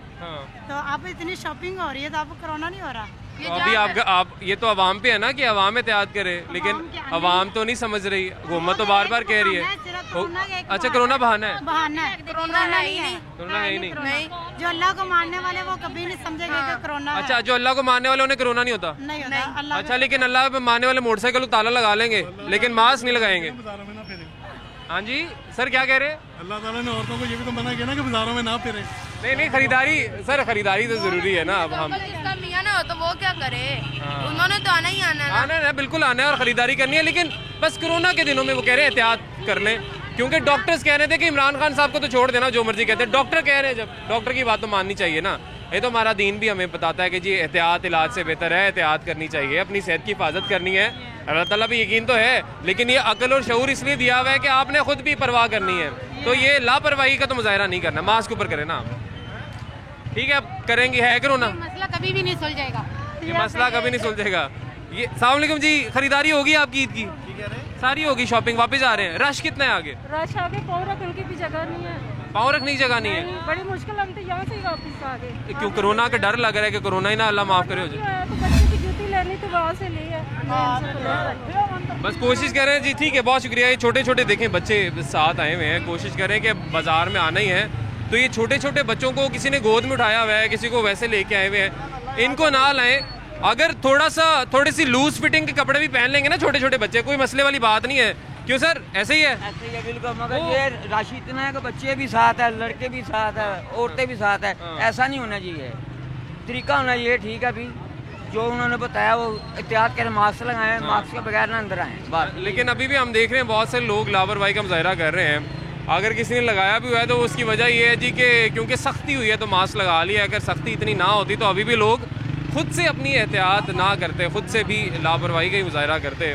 तो अब इतनी शॉपिंग हो रही है तो अब कोरोना नहीं हो रहा। तो अभी आप ये तो अवाम पे है ना कि अवाम एहतियात करे, लेकिन अवाम तो नहीं समझ रही, हुकूमत तो बार बार कह रही है। अच्छा कोरोना बहाना है, बहाना है, कोरोना नहीं है, कोरोना है ही नहीं। जो अल्लाह को मानने वाले वो कभी नहीं समझेंगे कि कोरोना है। अच्छा जो अल्लाह को मानने वाले उन्हें कोरोना नहीं होता? नहीं होता। अल्लाह अच्छा लेकिन अल्लाह पे मानने वाले मोटरसाइकिल को ताला लगा लेंगे लेकिन मास्क नहीं लगाएंगे। हाँ जी सर क्या कह रहे हैं? अल्लाह ताला ने औरतों को ये भी तो मना किया ना कि बाजारों में ना फिरे। नहीं खरीदारी सर, खरीदारी तो जरूरी है ना। अब हम जिसका मियां ना हो तो वो क्या करे, उन्होंने तो आना ही आना है, बिल्कुल आना है और खरीदारी करनी है, लेकिन बस कोरोना के दिनों में वो कह रहे हैं एहतियात कर लें, क्योंकि डॉक्टर्स कह रहे थे कि इमरान खान साहब को तो छोड़ देना, जो मर्जी कहते हैं, डॉक्टर कह रहे हैं, जब डॉक्टर की बात तो माननी चाहिए ना। ये तो हमारा दीन भी हमें बताता है कि जी एहतियात इलाज से बेहतर है, एहतियात करनी चाहिए, अपनी सेहत की हिफाजत करनी है। अल्लाह ताला भी यकीन तो है, लेकिन ये अकल और शऊर इसलिए दिया हुआ है कि आपने खुद भी परवाह करनी है, तो ये लापरवाही का तो मुजाहरा नहीं करना, मास्क ऊपर करें ना आप। ठीक है अब करेंगे, है कोरोना मसला कभी भी नहीं सुलझेगा, ये मसला कभी नहीं सुलझेगा। ये अस्सलाम वालेकुम जी, खरीदारी होगी आपकी ईद की? सारी होगी, शॉपिंग वापस आ रहे हैं। रश कितना है आगे? रश आगे पाँव रखने की भी जगह नहीं है, पाँव रखने की जगह नहीं है, बड़ी मुश्किल लगती है यहाँ से वापस आगे। क्यों कोरोना का डर लग रहा है कि कोरोना ही ना अल्लाह माफ करे हो जाए? तो बच्चे की जूती लेनी तो वहाँ से ली है, बस कोशिश कर रहे हैं जी। ठीक है बहुत शुक्रिया। ये छोटे छोटे देखें बच्चे साथ आए हुए हैं, कोशिश करें कि बाजार में आना ही है, तो ये छोटे छोटे बच्चों को किसी ने गोद में उठाया हुआ है, किसी को वैसे लेके आए हुए हैं, इनको ना लाएं। अगर थोड़ी सी लूज फिटिंग के कपड़े भी पहन लेंगे ना छोटे छोटे बच्चे, कोई मसले वाली बात नहीं है। क्यों सर ऐसे ही है? ऐसे ही है बिल्कुल, मगर ये राशि इतना है कि बच्चे भी साथ है, लड़के भी साथ है, औरतें भी साथ है, ऐसा नहीं होना चाहिए, तरीका होना चाहिए। ठीक है अभी जो उन्होंने बताया वो एहतियात करें, मास्क लगाएं, मास्क के बगैर ना अंदर आए बात। लेकिन अभी भी हम देख रहे हैं बहुत से लोग लापरवाही का मुजाहरा कर रहे हैं। अगर किसी ने लगाया भी हुआ है तो उसकी वजह ये है जी कि क्योंकि सख्ती हुई है तो मास्क लगा लिया। अगर सख्ती इतनी ना होती तो अभी भी लोग खुद से अपनी एहतियात ना करते, खुद से भी लापरवाही का ही मुजाहरा करते।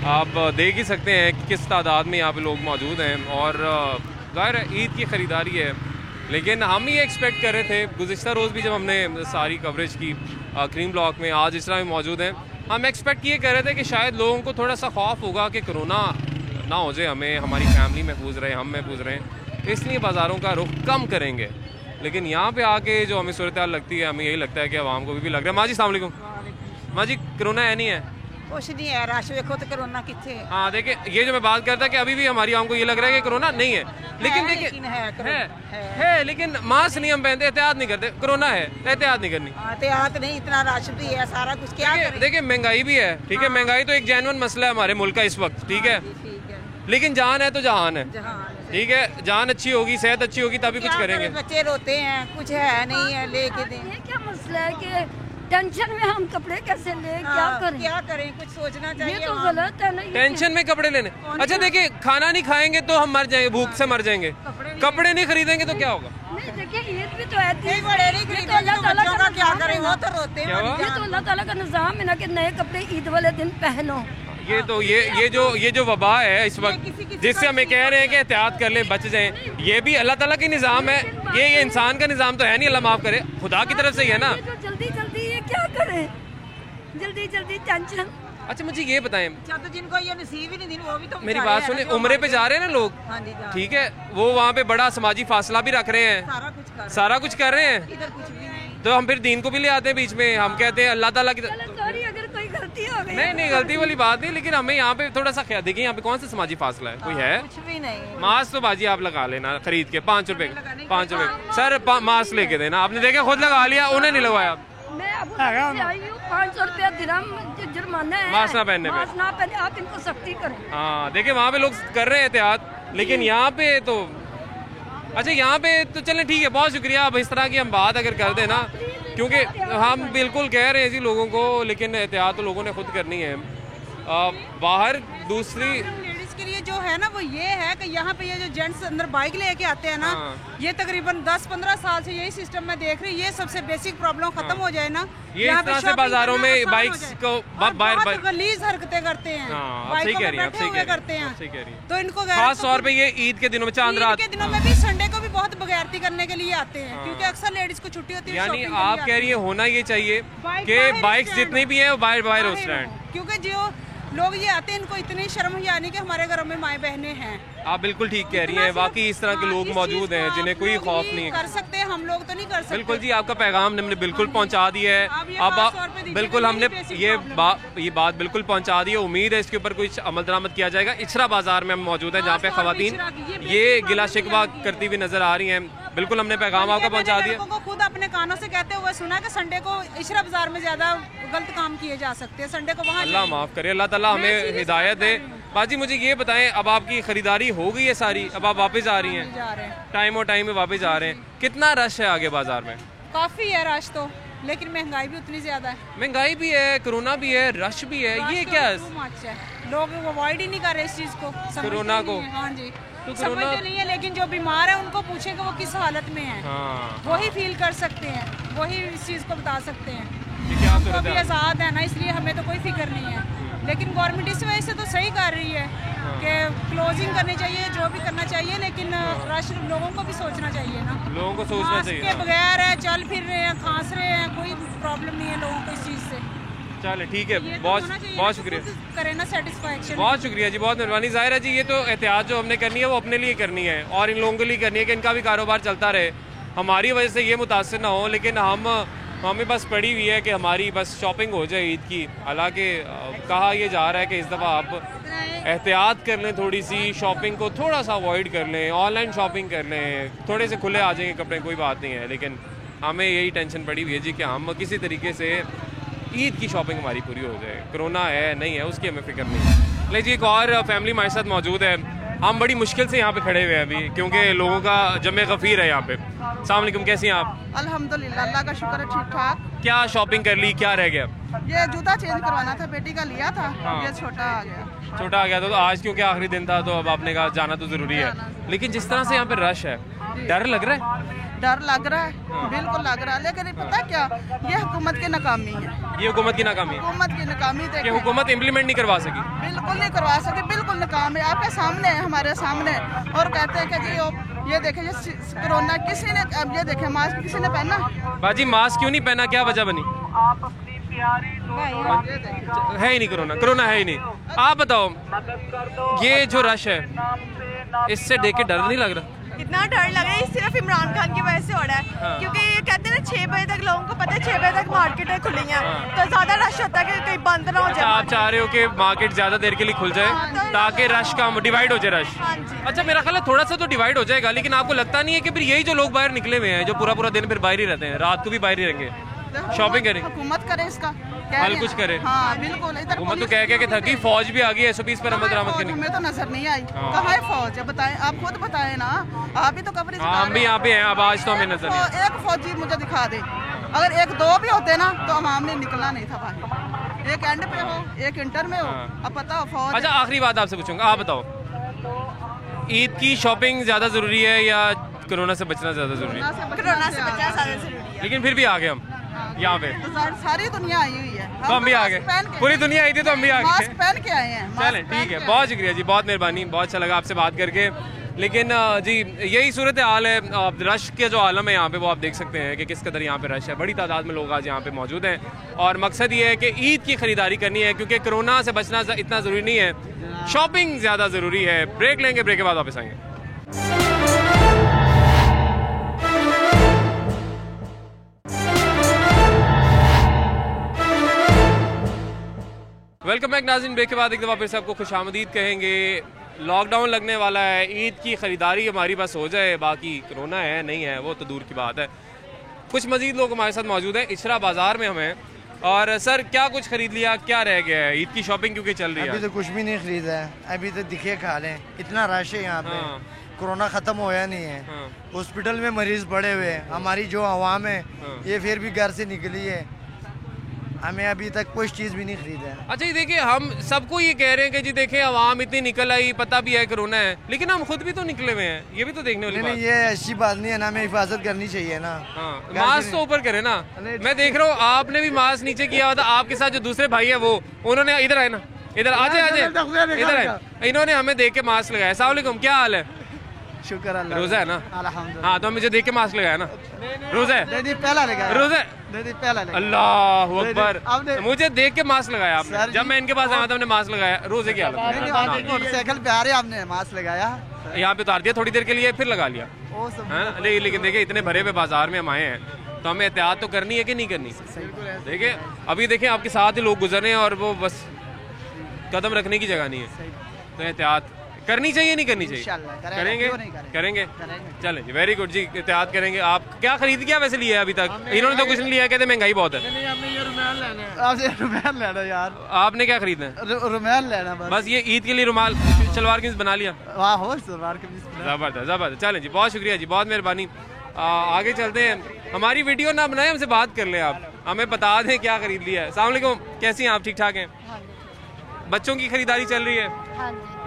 आप देख ही सकते हैं कि किस तादाद में यहाँ पे लोग मौजूद हैं, और ज़ाहिर है ईद की ख़रीदारी है, लेकिन हम ये एक्सपेक्ट कर रहे थे गुज़िश्ता रोज़ भी जब हमने सारी कवरेज की क्रीम ब्लॉक में, आज इस तरह में मौजूद हैं, हम एक्सपेक्ट ये कर रहे थे कि शायद लोगों को थोड़ा सा खौफ होगा कि कोरोना ना हो जाए, हमें हमारी फैमिली महफूज रहे, हम महफूज रहें, इसलिए बाज़ारों का रुख कम करेंगे। लेकिन यहाँ पे आके जो हमें सूरत हाल लगती है, हमें यही लगता है कि आवाम को भी लग रहा है। माँ जी अस्सलाम वालेकुम। माँ जी कोरोना है नहीं है? कुछ नहीं है, रश देखो तो कोरोना कितने है। हाँ देखिए ये जो मैं बात करता कि अभी भी हमारी आवाम को ये लग रहा है कि कोरोना नहीं है, लेकिन देखिए है, लेकिन मास्क नहीं हम पहनते, एहतियात नहीं करते, कोरोना है एहतियात नहीं करनी, एहतियात नहीं, इतना रश भी है, सारा कुछ क्या करें। देखिए महंगाई भी है, ठीक है, महंगाई तो एक जेन्युइन मसला है हमारे मुल्क का इस वक्त, ठीक है, लेकिन जान है तो जहान है, ठीक है, जान अच्छी होगी, सेहत अच्छी होगी तभी कुछ करेंगे। बच्चे रोते हैं, कुछ है नहीं है, लेके दें। ये क्या मसला है कि टेंशन में हम कपड़े कैसे ले, क्या करें, कुछ सोचना चाहिए। ये तो गलत है ना, टेंशन में कपड़े लेने। अच्छा देखिए खाना नहीं खाएंगे तो हम मर जाएंगे, भूख से मर जाएंगे, कपड़े नहीं खरीदेंगे तो क्या होगा? नहीं देखिए ईद भी तो है, बड़े नहीं खरीदेंगे तो अल्लाह ताला का क्या करें, वो तो रोते हैं। ये तो अल्लाह ताला का निज़ाम है ना कि नए कपड़े ईद वाले दिन पहनो। ये तो ये जो वबा है इस वक्त, जिससे हमें कह रहे हैं कि एहतियात कर ले, बच जाएं, ये भी अल्लाह ताला की निज़ाम है, ये इंसान का निज़ाम तो है नहीं, अल्लाह माफ़ करे, खुदा की तरफ से ही है ना। जल्दी जल्दी ये क्या करें, जल्दी जल्दी टेंशन। अच्छा मुझे ये बताएं, तो जिनको ये नसीब ही नहीं दिन वो भी तो मेरी बात सुने, उम्रे पे जा रहे हैं ना लोग, ठीक है, वो वहाँ पे बड़ा समाजी फासला भी रख रहे हैं, सारा कुछ कर रहे हैं, इधर कुछ भी नहीं, तो हम फिर दीन को भी ले आते हैं बीच में, हम कहते हैं अल्लाह ताला की सॉरी अगर कोई गलती हो गई। नहीं गलती वाली बात नहीं, लेकिन हमें यहाँ पे थोड़ा सा ख्याल, देखिए यहाँ पे कौन सा समाजी फासला है, कोई है? कुछ भी नहीं। मास्क तो बाजी आप लगा लेना खरीद के 5 रुपए, 5 रुपए सर मास्क लेके देना, आपने देखे खुद लगा लिया, उन्हें नहीं लगवाया। मैं अब से आई हूँ, 500 रुपया दिरहम जुर्माना है मास्क ना पहनने पे, मास्क ना पहने, आप इनको सख्ती करें। हाँ देखिए वहाँ पे लोग कर रहे हैं एहतियात, लेकिन यहाँ पे तो अच्छा यहाँ पे तो चलें ठीक है, बहुत शुक्रिया। अब इस तरह की हम बात अगर कर दें ना, क्योंकि हम बिल्कुल कह रहे हैं जी लोगों को, लेकिन एहतियात तो लोगों ने खुद करनी है। बाहर दूसरी के लिए जो है ना वो ये है कि यहाँ पे ये जो जेंट्स अंदर बाइक लेके आते हैं ना, ये तकरीबन 10-15 साल से यही सिस्टम में देख रही, ये सबसे बेसिक प्रॉब्लम खत्म हो जाए ना, ये इस तरह से बाजारों में बाइक्स को बहुत गलीज हरकतें करते हैं, बाइकों में बैठे हुए करते हैं, तो इनको खास तौर पे ये ईद के दिनों में, चांद रात के दिनों में भी, संडे को भी बहुत बगैरती करने के लिए आते हैं, क्योंकि अक्सर लेडीज को छुट्टी होती है। यानी आप कह रही है होना ये चाहिए कि बाइक्स जितनी भी है वो बाहर हो स्टैंड, क्योंकि जो लोग ये आते हैं, इनको इतनी शर्म यानी कि हमारे घरों में माएँ बहनें हैं। आप बिल्कुल ठीक कह रही हैं, वाकई इस तरह के लोग मौजूद हैं जिन्हें कोई खौफ नहीं है। कर सकते हैं, हम लोग तो नहीं कर सकते। बिल्कुल जी, आपका पैगाम हमने बिल्कुल पहुंचा दिया है। अब बिल्कुल हमने ये बात बिल्कुल पहुंचा दी है। उम्मीद है इसके ऊपर कुछ अमल दरामद किया जाएगा। इचरा बाजार में हम मौजूद हैं जहाँ पे खवातीन ये गिला शिकवा करती हुई नजर आ रही हैं। बिल्कुल हमने पैगाम आपका पहुंचा दिया। को खुद अपने कानों से कहते हुए सुना कि संडे को इशरा बाजार में ज्यादा गलत काम किए जा सकते हैं, संडे को वहाँ। अल्लाह माफ करे, अल्लाह ताला हमें हिदायत दे। बाजी मुझे ये बताएं, अब आपकी खरीदारी हो गई है सारी, अब आप वापस आ रही हैं? टाइम और टाइम में वापस आ रहे हैं। कितना रश है आगे बाजार में? काफी है रश तो, लेकिन महंगाई भी उतनी ज्यादा है। महंगाई भी है, कोरोना भी है, रश भी है, ये क्या है? लोग अवॉइड ही नहीं कर रहे इस चीज को, कोरोना को। हाँ जी, तो समझते नहीं है, लेकिन जो बीमार है उनको पूछे कि वो किस हालत में है, वही फील कर सकते हैं, वही इस चीज को बता सकते हैं। वो भी आज़ाद है ना, इसलिए हमें तो कोई फिक्र नहीं है। लेकिन गवर्नमेंट इस वजह से तो सही कर रही है कि क्लोजिंग करनी चाहिए, जो भी करना चाहिए, लेकिन रश लोगों को भी सोचना चाहिए ना। लोगों को सोचना चाहिए के बगैर है, चल फिर रहे हैं, खांस रहे हैं, कोई प्रॉब्लम नहीं है लोगों को इस चीज़ से। चले ठीक है, बहुत शुक्रिया, करें ना सेटिस्फैक्शन। बहुत शुक्रिया जी, बहुत मेहरबानी। ज़ाहिर है जी, ये तो एहतियात जो हमने करनी है वो अपने लिए करनी है और इन लोगों के लिए करनी है कि इनका भी कारोबार चलता रहे, हमारी वजह से ये मुतासर ना हो। लेकिन हमें बस पड़ी हुई है कि हमारी बस शॉपिंग हो जाए ईद की। हालांकि कहा यह जा रहा है कि इस दफ़ा आप एहतियात कर लें, थोड़ी सी शॉपिंग को थोड़ा सा अवॉइड कर लें, ऑनलाइन शॉपिंग कर लें, थोड़े से खुले आ जाएंगे कपड़े, कोई बात नहीं है। लेकिन हमें यही टेंशन पड़ी हुई है जी कि हम किसी तरीके से ईद की शॉपिंग हमारी पूरी हो जाए। कोरोना है नहीं है उसकी हमें फिक्र नहीं है। लेकिन एक और फैमिली हमारे साथ मौजूद है। हम बड़ी मुश्किल से यहाँ पे खड़े हुए हैं अभी, क्योंकि लोगों का जमे गफीर है यहाँ पे। अस्सलाम वालेकुम, कैसी हैं आप? अल्हम्दुलिल्लाह, अल्लाह का शुक्र है, ठीक ठाक। क्या शॉपिंग कर ली, क्या रह गया? ये जूता चेंज करवाना था, बेटी का लिया था। ये छोटा आ गया। छोटा आ गया तो आज क्योंकि आखिरी दिन था तो अब आपने कहा जाना तो जरूरी है। लेकिन जिस तरह से यहाँ पे रश है, डर लग रहा है? डर लग रहा है, बिल्कुल लग रहा है। लेकिन पता क्या, ये हुकूमत की नाकामी है। ये हुकूमत की नाकामी है? हुकूमत की नाकामी कि हुकूमत इम्प्लीमेंट नहीं करवा सकी? बिल्कुल नहीं करवा सकी, बिल्कुल नाकाम है। आपके सामने है, हमारे सामने, और कहते हैं कि जी ये देखे कोरोना किसी ने, अब ये देखे मास्क किसी ने पहना? बाजी मास्क क्यों नहीं पहना, क्या वजह बनी? है ही नहीं कोरोना, कोरोना है ही नहीं। आप बताओ, ये जो रश है इससे देख के डर नहीं लग रहा? इतना डर लग रहा है, सिर्फ इमरान खान की वजह से हो रहा है। क्योंकि ये कहते हैं ना 6 बजे तक, लोगों को पता है 6 बजे तक मार्केटें खुली हैं, तो ज्यादा रश होता है कि कहीं बंद ना हो जाए। आप चाह रहे हो कि मार्केट ज्यादा देर के लिए खुल जाए ताकि रश का डिवाइड हो जाए रश? अच्छा, मेरा ख्याल है थोड़ा सा तो डिवाइड हो जाएगा, लेकिन आपको लगता नहीं है कि फिर यही जो लोग बाहर निकले हुए हैं, जो पूरा पूरा दिन फिर बाहर ही रहते हैं, रात को भी बाहर ही रहेंगे, शॉपिंग करें? हुकूमत करे इसका हल कुछ करे। हाँ बिल्कुल, हुकूमत तो कह के थकी, फौज भी आ गई SOPs पर अमल दरामद करने। हमें तो नजर नहीं आई, कहाँ है फौज? बताएं, आप खुद बताएं ना, आप भी तो कवरेज। हम भी यहाँ पे हैं, अब आज तो हमें नजर नहीं। एक फौजी मुझे दिखा दे, अगर 1-2 भी होते ना तो आवाम ने निकलना नहीं था भाई। एक एंड पे हो, एक इंटर में हो, अब पता हो फौज। अच्छा, आखिरी बात आपसे पूछूंगा, आप बताओ, ईद की शॉपिंग ज्यादा जरूरी है या कोरोना से बचना ज्यादा जरूरी है? कोरोना से बचना ज्यादा जरूरी है। लेकिन फिर भी आ गए हम यहाँ पे, तो सारी दुनिया आई हुई है, तो हम भी आ गए, पूरी दुनिया आई थी तो हम भी आ गए, मास्क पहन के आए हैं। चलें ठीक है, बहुत शुक्रिया जी, बहुत मेहरबानी, बहुत अच्छा लगा आपसे बात करके। लेकिन जी यही सूरत हाल है, रश के जो आलम है यहाँ पे वो आप देख सकते हैं कि किस कदर यहाँ पे रश है। बड़ी तादाद में लोग आज यहाँ पे मौजूद हैं और मकसद ये है कि ईद की खरीदारी करनी है, क्योंकि कोरोना से बचना इतना ज़रूरी नहीं है, शॉपिंग ज़्यादा ज़रूरी है। ब्रेक लेंगे, ब्रेक के बाद वापस आएंगे। वेलकम बैक नाज़रीन, ब्रेक के बाद एक दफ़ा फिर से आपको खुशामदीद कहेंगे। लॉकडाउन लगने वाला है, ईद की ख़रीदारी हमारी बस हो जाए, बाकी कोरोना है नहीं है वो तो दूर की बात है। कुछ मज़ीद लोग हमारे साथ मौजूद हैं, इचरा बाज़ार में हमें। और सर, क्या कुछ ख़रीद लिया, क्या रह गया है? ईद की शॉपिंग क्योंकि चल रही है? अभी तो कुछ भी नहीं ख़रीदा है, अभी तो दिखे खा लें, इतना रश है यहाँ पे। कोरोना ख़त्म होया नहीं है, हॉस्पिटल में मरीज़ पड़े हुए हैं, हमारी जो आवाम है ये फिर भी घर से निकली है, हमें अभी तक कोई चीज़ भी नहीं खरीदा है। अच्छा, ये देखिए, हम सबको ये कह रहे हैं कि जी देखें आवाम इतनी निकल आई, पता भी है कोरोना है, लेकिन हम खुद भी तो निकले हुए हैं, ये भी तो देखने वाली बात। नहीं, ये अच्छी बात नहीं है ना, हमें हिफाजत करनी चाहिए ना। मास्क तो ऊपर करे ना, मैं देख रहा हूँ आपने भी मास्क नीचे किया हुआ था, आपके साथ जो दूसरे भाई है वो, उन्होंने इधर आए ना, इधर आ जाए, इधर आए, इन्होंने हमें देख के मास्क लगाया। अस्सलाम वालेकुम, क्या हाल है? शुक्र अल्लाह। रोजा है ना? अल्हम्दुलिल्लाह। हाँ तो मुझे देख के मास्क लगाया ना। रोजा है? नहीं पहला लगाया। रोजा नहीं पहला लगाया। अल्लाह अकबर, मुझे देख के मास्क लगाया आपने। जब मैं इनके पास आया था हमने मास्क लगाया, रोजे की हालत में। मोटरसाइकिल पे आ रहे आपने मास्क लगाया, यहाँ पे उतार दिया थोड़ी देर के लिए, फिर लगा लिया। लेकिन देखिए इतने भरे हुए बाजार में हम आए हैं तो हमें एहतियात तो करनी है कि नहीं करनी? देखिए अभी देखें आपके साथ ही लोग गुजर रहे हैं और वो बस कदम रखने की जगह नहीं है, तो एहतियात करनी चाहिए नहीं करनी चाहिए? करेंगे करेंगे चलें जी, वेरी गुड जी, एहतियात करेंगे। आप क्या खरीद किया वैसे लिया अभी तक? इन्होंने तो कुछ नहीं लिया, कहते महंगाई बहुत है। रुमाल लेना यार। आपने क्या खरीदना है? रुमाल लेना बस ये ईद के लिए रुमाल शलवार कमीज बना लिया। जबरदस्त जबरदस्त, चलें जी, बहुत शुक्रिया जी, बहुत मेहरबानी। आगे चलते हैं, हमारी वीडियो ना बनाए, हमसे बात कर लें आप, हमें बता दें क्या खरीद लिया है। अस्सलाम वालेकुम, कैसी हैं आप? ठीक ठाक हैं? बच्चों की खरीदारी चल रही है?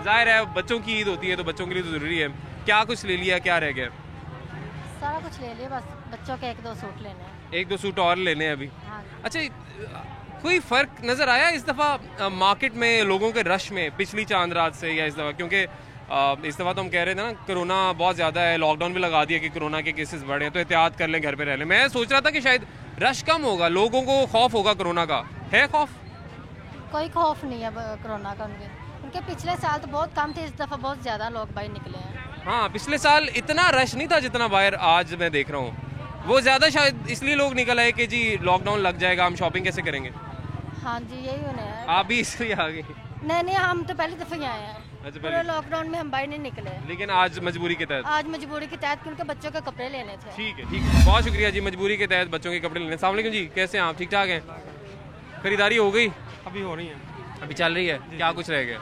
जाहिर है बच्चों की ईद होती है तो बच्चों के लिए तो जरूरी है। क्या कुछ ले लिया, क्या रह गया? सारा कुछ ले लिया, बस बच्चों के 1-2 सूट लेने हैं। 1-2 सूट और लेने हैं अभी? अच्छा, कोई फर्क नजर आया इस दफा मार्केट में लोगों के रश में पिछली चांद रात से या इस दफा? क्योंकि इस दफा तो हम कह रहे थे ना कोरोना बहुत ज्यादा है, लॉकडाउन भी लगा दिया कि कोरोना के केसेस बढ़े हैं तो एहतियात कर लें, घर पे रह लें। मैं सोच रहा था कि शायद रश कम होगा, लोगों को खौफ होगा कोरोना का। है खौफ? कोई खौफ नहीं है कोरोना का उनके पिछले साल तो बहुत कम थे, इस दफा बहुत ज्यादा लोग बाहर निकले हैं। हाँ, पिछले साल इतना रश नहीं था जितना बाहर आज मैं देख रहा हूँ। वो ज्यादा शायद इसलिए लोग निकल आए कि जी लॉकडाउन लग जाएगा, हम शॉपिंग कैसे करेंगे। हाँ जी, यही होने है। आप भी इसलिए आ गए? नहीं, हम तो पहली दफा ही आए हैं। अच्छा, पूरे लॉकडाउन में हम बाहर नहीं निकले, लेकिन आज मजबूरी के तहत? आज मजबूरी के तहत, क्योंकि बच्चों के कपड़े लेने थे। ठीक है, बहुत शुक्रिया जी, मजबूरी के तहत बच्चों के कपड़े लेने। अस्सलाम वालेकुम जी, कैसे हैं आप? ठीक ठाक हैं? खरीदारी हो गई? अभी हो रही है, अभी चल रही है। क्या कुछ रह गया?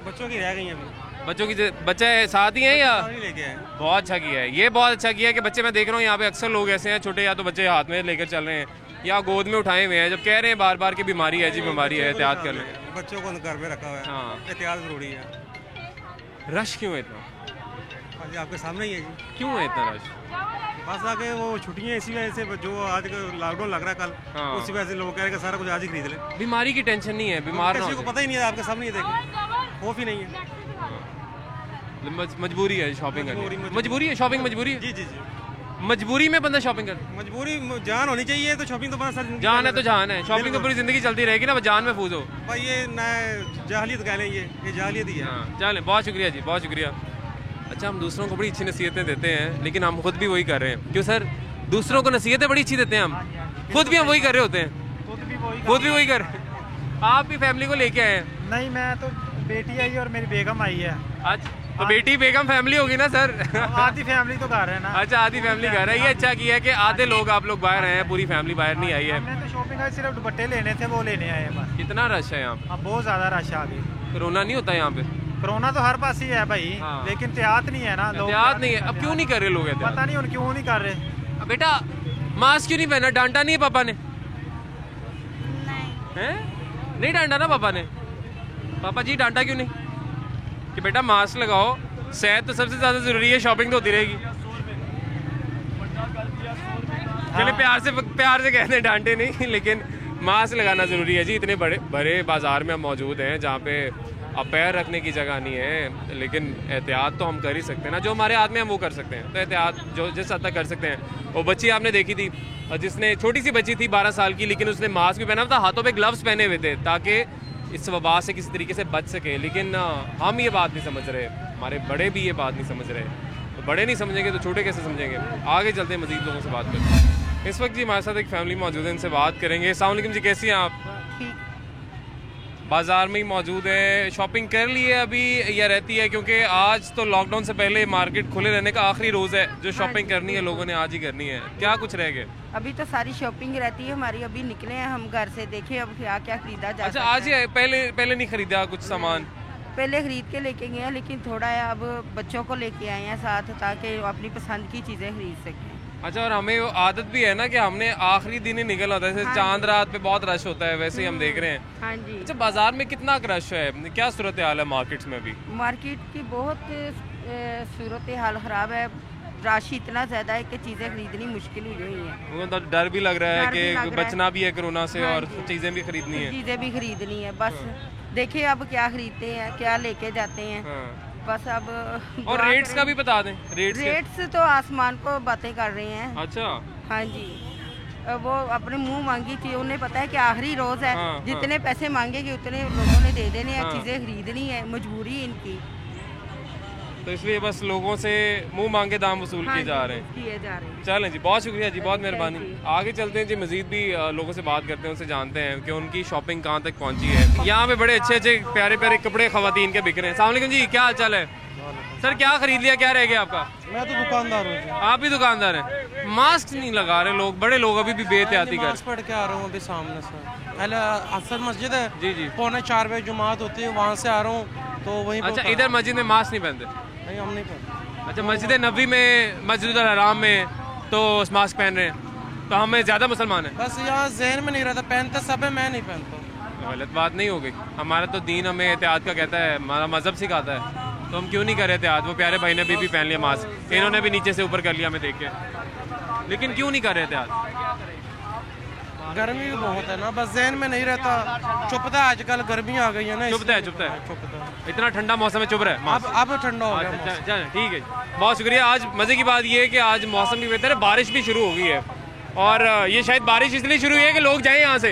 बच्चों की रह गई है अभी। बच्चों की बच्चे साथ ही हैं या? लेके आए। बहुत अच्छा किया है, ये बहुत अच्छा किया है कि बच्चे, मैं देख रहा हूँ यहाँ पे अक्सर लोग ऐसे हैं छोटे, या तो बच्चे हाथ में लेकर चल रहे हैं या गोद में उठाए हुए हैं, जब कह रहे हैं बार बार की बीमारी है जी, बीमारी है, एहतियात कर लें। बच्चों को घर में रखा हुआ है। हाँ, एहतियात जरूरी है। रश क्यों है इतना? जी आपके सामने ही है जी। क्यों है इतना रश? बस आके वो छुट्टियाँ इसी वजह से, जो आज लॉकडाउन लग रहा है कल, हाँ। उसी वजह से लोग कह रहे हैं सारा कुछ आज ही खरीद ले। बीमारी की टेंशन नहीं है, बीमार किसी को पता ही नहीं है, आपके सामने ही देखें, खौफ ही नहीं है। मजबूरी है शॉपिंग करनी, मजबूरी है शॉपिंग, मजबूरी है। जी जी जी, मजबूरी में बंदा शॉपिंग कर, मजबूरी जान होनी चाहिए तो शॉपिंग तो बंदा सर जान है तो जान है, शॉपिंग तो पूरी जिंदगी चलती रहेगी ना, जान में फूस हो भाई। ये नया जाहलियत कह लें, ये जाहलियत ही है। हाँ, चलें, बहुत शुक्रिया जी, बहुत शुक्रिया। अच्छा, हम दूसरों को बड़ी अच्छी नसीहतें देते हैं लेकिन हम खुद भी वही कर रहे हैं। क्यों सर? दूसरों को नसीहतें बड़ी अच्छी देते हैं हम, खुद भी हम वही कर रहे होते हैं। खुद भी वही कर रहे हैं। आप भी फैमिली को लेके आए हैं? नहीं, मैं तो बेटी आई और मेरी बेगम आई है। अच्छा, तो बेटी बेगम फैमिली होगी ना सर? आधी फैमिली तो घर है ना। अच्छा, आधी फैमिली घर है। ये अच्छा किया है कि आधे लोग आप लोग बाहर हैं, पूरी फैमिली बाहर नहीं आई है। हमने तो शॉपिंग आई, सिर्फ दुपट्टे लेने थे, वो लेने आए हैं बस। कितना रश है यहाँ? अब बहुत ज्यादा रश आ गई। कोरोना नहीं होता यहाँ पे? कोरोना तो हर पास ही है भाई। हाँ। लेकिन एहतियात नहीं है ना, लोग एहतियात नहीं है। अब क्यों नहीं कर रहे लोग? पता नहीं क्यों नहीं कर रहे। बेटा मास्क क्यों नहीं पहना? डांटा नहीं है पापा ने? नहीं डांटा ना पापा ने? पापा जी डांटा क्यों नहीं कि बेटा मास्क लगाओ, सेहत तो सबसे ज्यादा जरूरी है, शॉपिंग तो होती रहेगी। चले प्यार से कहते हैं, डांटे नहीं, लेकिन मास्क लगाना जरूरी है जी। इतने बड़े बाजार में हम मौजूद हैं जहाँ पे अब पैर रखने की जगह नहीं है, लेकिन एहतियात तो हम कर ही सकते हैं ना, जो हमारे हाथ में हम वो कर सकते हैं। तो एहतियात जो जिस हद तक कर सकते हैं। वो बच्ची आपने देखी थी जिसने, छोटी सी बच्ची थी 12 साल की, लेकिन उसने मास्क भी पहना था, हाथों पे ग्लव्स पहने हुए थे ताकि इस वबा से किसी तरीके से बच सके। लेकिन हम ये बात नहीं समझ रहे, हमारे बड़े भी ये बात नहीं समझ रहे। तो बड़े नहीं समझेंगे तो छोटे कैसे समझेंगे? आगे चलते हैं, मजीद लोगों से बात करते हैं। इस वक्त जी हमारे साथ एक फैमिली मौजूद है, इनसे बात करेंगे। अस्सलाम वालेकुम जी, कैसी हैं आप? बाजार में ही मौजूद है, शॉपिंग कर ली है अभी या रहती है? क्योंकि आज तो लॉकडाउन से पहले मार्केट खुले रहने का आखिरी रोज है, जो शॉपिंग करनी है लोगों ने आज ही करनी है। क्या कुछ रह गया? अभी तो सारी शॉपिंग रहती है हमारी, अभी निकले हैं हम घर से, देखें अब क्या क्या खरीदा जा अच्छा, आज ही पहले नहीं खरीदा कुछ सामान? पहले खरीद के लेके गए हैं, लेकिन थोड़ा है अब बच्चों को लेके आए हैं साथ, ताकि अपनी पसंद की चीजें खरीद सकें। अच्छा, और हमें वो आदत भी है ना कि हमने आखिरी दिन ही निकल आता है, जैसे चांद रात पे बहुत रश होता है, वैसे ही हम देख रहे हैं। हाँ जी। अच्छा, बाजार में कितना रश है, क्या सूरत हाल है मार्केट्स में अभी? मार्केट की बहुत सूरत हाल खराब है, रश इतना ज्यादा है कि चीजें खरीदनी मुश्किल हो गई है। तो डर भी लग रहा है कि बचना भी है कोरोना से, और चीजें भी खरीदनी है। चीजें भी खरीदनी है, बस देखिए अब क्या खरीदते हैं, क्या लेके जाते हैं। बस अब और रेट्स का भी बता दें। रेट्स तो आसमान को बातें कर रहे हैं। अच्छा हाँ जी, वो अपने मुंह मांगी थी, उन्हें पता है कि आखिरी रोज है। हाँ, जितने पैसे मांगेगी उतने लोगों ने दे देने हैं। चीजें खरीदनी है, मजबूरी है इनकी, तो इसलिए बस लोगों से मुंह मांगे दाम वसूल किए जा रहे हैं। चलें जी, बहुत शुक्रिया जी, बहुत मेहरबानी। आगे चलते हैं जी, मजीद भी लोगों से बात करते हैं, उनसे जानते हैं कि उनकी शॉपिंग कहाँ तक पहुँची है। यहाँ पे बड़े अच्छे अच्छे प्यारे प्यारे कपड़े खवातीन के बिक रहे हैं। अस्सलाम वालेकुम जी, क्या हाल चाल है सर? क्या खरीद लिया, क्या रह गया आपका? मैं तो दुकानदार हूँ। आप भी दुकानदार हैं? मास्क नहीं लगा रहे लोग, बड़े लोग अभी भी बेहतियाती कर। मास्क पढ़ के आ रहा हूँ अभी सामने से। पहले असल मस्जिद है जी जी, 3:45 बजे जुमात होती है, वहाँ से आ रहा हूँ तो वहीं। अच्छा, इधर मस्जिद में मास्क नहीं पहनते? नहीं, हम नहीं पहनते। अच्छा, मस्जिद नबी में, मस्जिद अल हराम में तो मास्क पहन रहे हैं, तो हमें ज़्यादा मुसलमान है। बस यहाँ जहन में नहीं रहता, पहनते सब है, मैं नहीं पहनता। गलत बात नहीं हो गई, हमारा तो दीन हमें एहतियात का कहता है, हमारा मजहब सिखाता है, तो हम क्यों नहीं कर रहे एहतियात? वो प्यारे भाई ने भी पहन लिया मास्क, इन्होंने भी नीचे से ऊपर कर लिया हमें देख के, लेकिन क्यों नहीं कर रहे एहतियात? गर्मी भी बहुत है ना, बस जहन में नहीं रहता। चुपता है, आजकल गर्मी आ गई है ना। चुपता है इतना ठंडा मौसम है, चुप रहा है। अब ठंडा हो गया। ठीक है, बहुत शुक्रिया। आज मजे की बात ये है कि आज मौसम भी बेहतर है, बारिश भी शुरू हो गई है, और ये शायद बारिश इसलिए शुरू हुई है कि लोग जाए यहाँ से,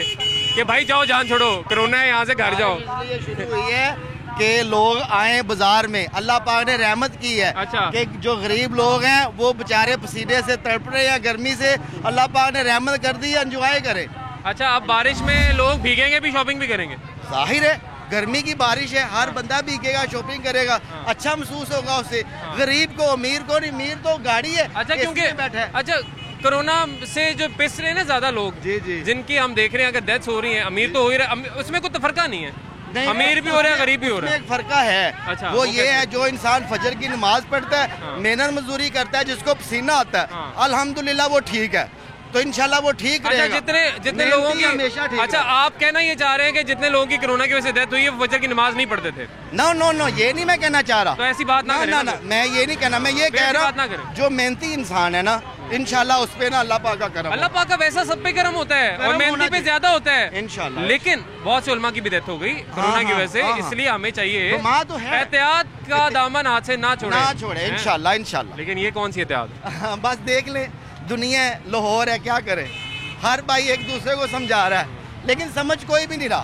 कि भाई जाओ, जान छोड़ो, कोरोना है, यहाँ से घर जाओ। इसलिए शुरू हुई है कि लोग आए बाजार में, अल्लाह पाक ने रहमत की है। अच्छा। कि जो गरीब लोग हैं वो बेचारे पसीने से तड़प रहे हैं, गर्मी से, अल्लाह पाक ने रहमत कर दी है, एंजॉय करें। अच्छा, अब बारिश में लोग भीगेंगे भी, शॉपिंग भी करेंगे? जाहिर है, गर्मी की बारिश है, हर बंदा भीगेगा, शॉपिंग करेगा, अच्छा महसूस होगा उससे। गरीब को, अमीर को नहीं, अमीर तो गाड़ी है। अच्छा, क्योंकि अच्छा कोरोना से जो पिस रहे हैं ना ज्यादा लोग, जी जी, जिनकी हम देख रहे हैं अगर डेथ्स हो रही हैं, अमीर तो हो ही रहा, उसमें कोई फर्का नहीं है, अमीर भी हो रहा है, गरीब भी हो रहा है। एक फर्का है। अच्छा, वो ये है, जो इंसान फजर की नमाज पढ़ता है, मेहनत मजदूरी करता है, जिसको पसीना आता है, अल्हम्दुलिल्लाह वो ठीक है, तो इंशाल्लाह वो ठीक रहेगा। जितने लोगों की हमेशा ठीक। अच्छा, आप कहना ये चाह रहे हैं कि जितने लोगों की कोरोना की वजह से डेथ हुई है, वो फजर की नमाज नहीं पढ़ते थे? नो नो नो, ये नहीं मैं कहना चाह रहा। तो ऐसी बात ना करें। ना, मैं ये नहीं कहना, मैं ये कह रहा हूँ जो मेहनती इंसान है ना, इंशाल्लाह उस पे ना अल्लाह पाक का करम, अल्लाह पाक का वैसा सब पे करम होता है, और मेहनती पे ज्यादा होता है इंशाल्लाह। लेकिन बहुत से उलमा की भी डेथ हो गई कोरोना की वजह से, इसलिए हमें चाहिए एहतियात का दामन हाथ से ना छोड़े, इंशाल्लाह इंशाल्लाह। लेकिन ये कौन सी एहतियात? बस देख ले, दुनिया लाहौर है, क्या करे, हर भाई एक दूसरे को समझा रहा है, लेकिन समझ कोई भी नहीं रहा।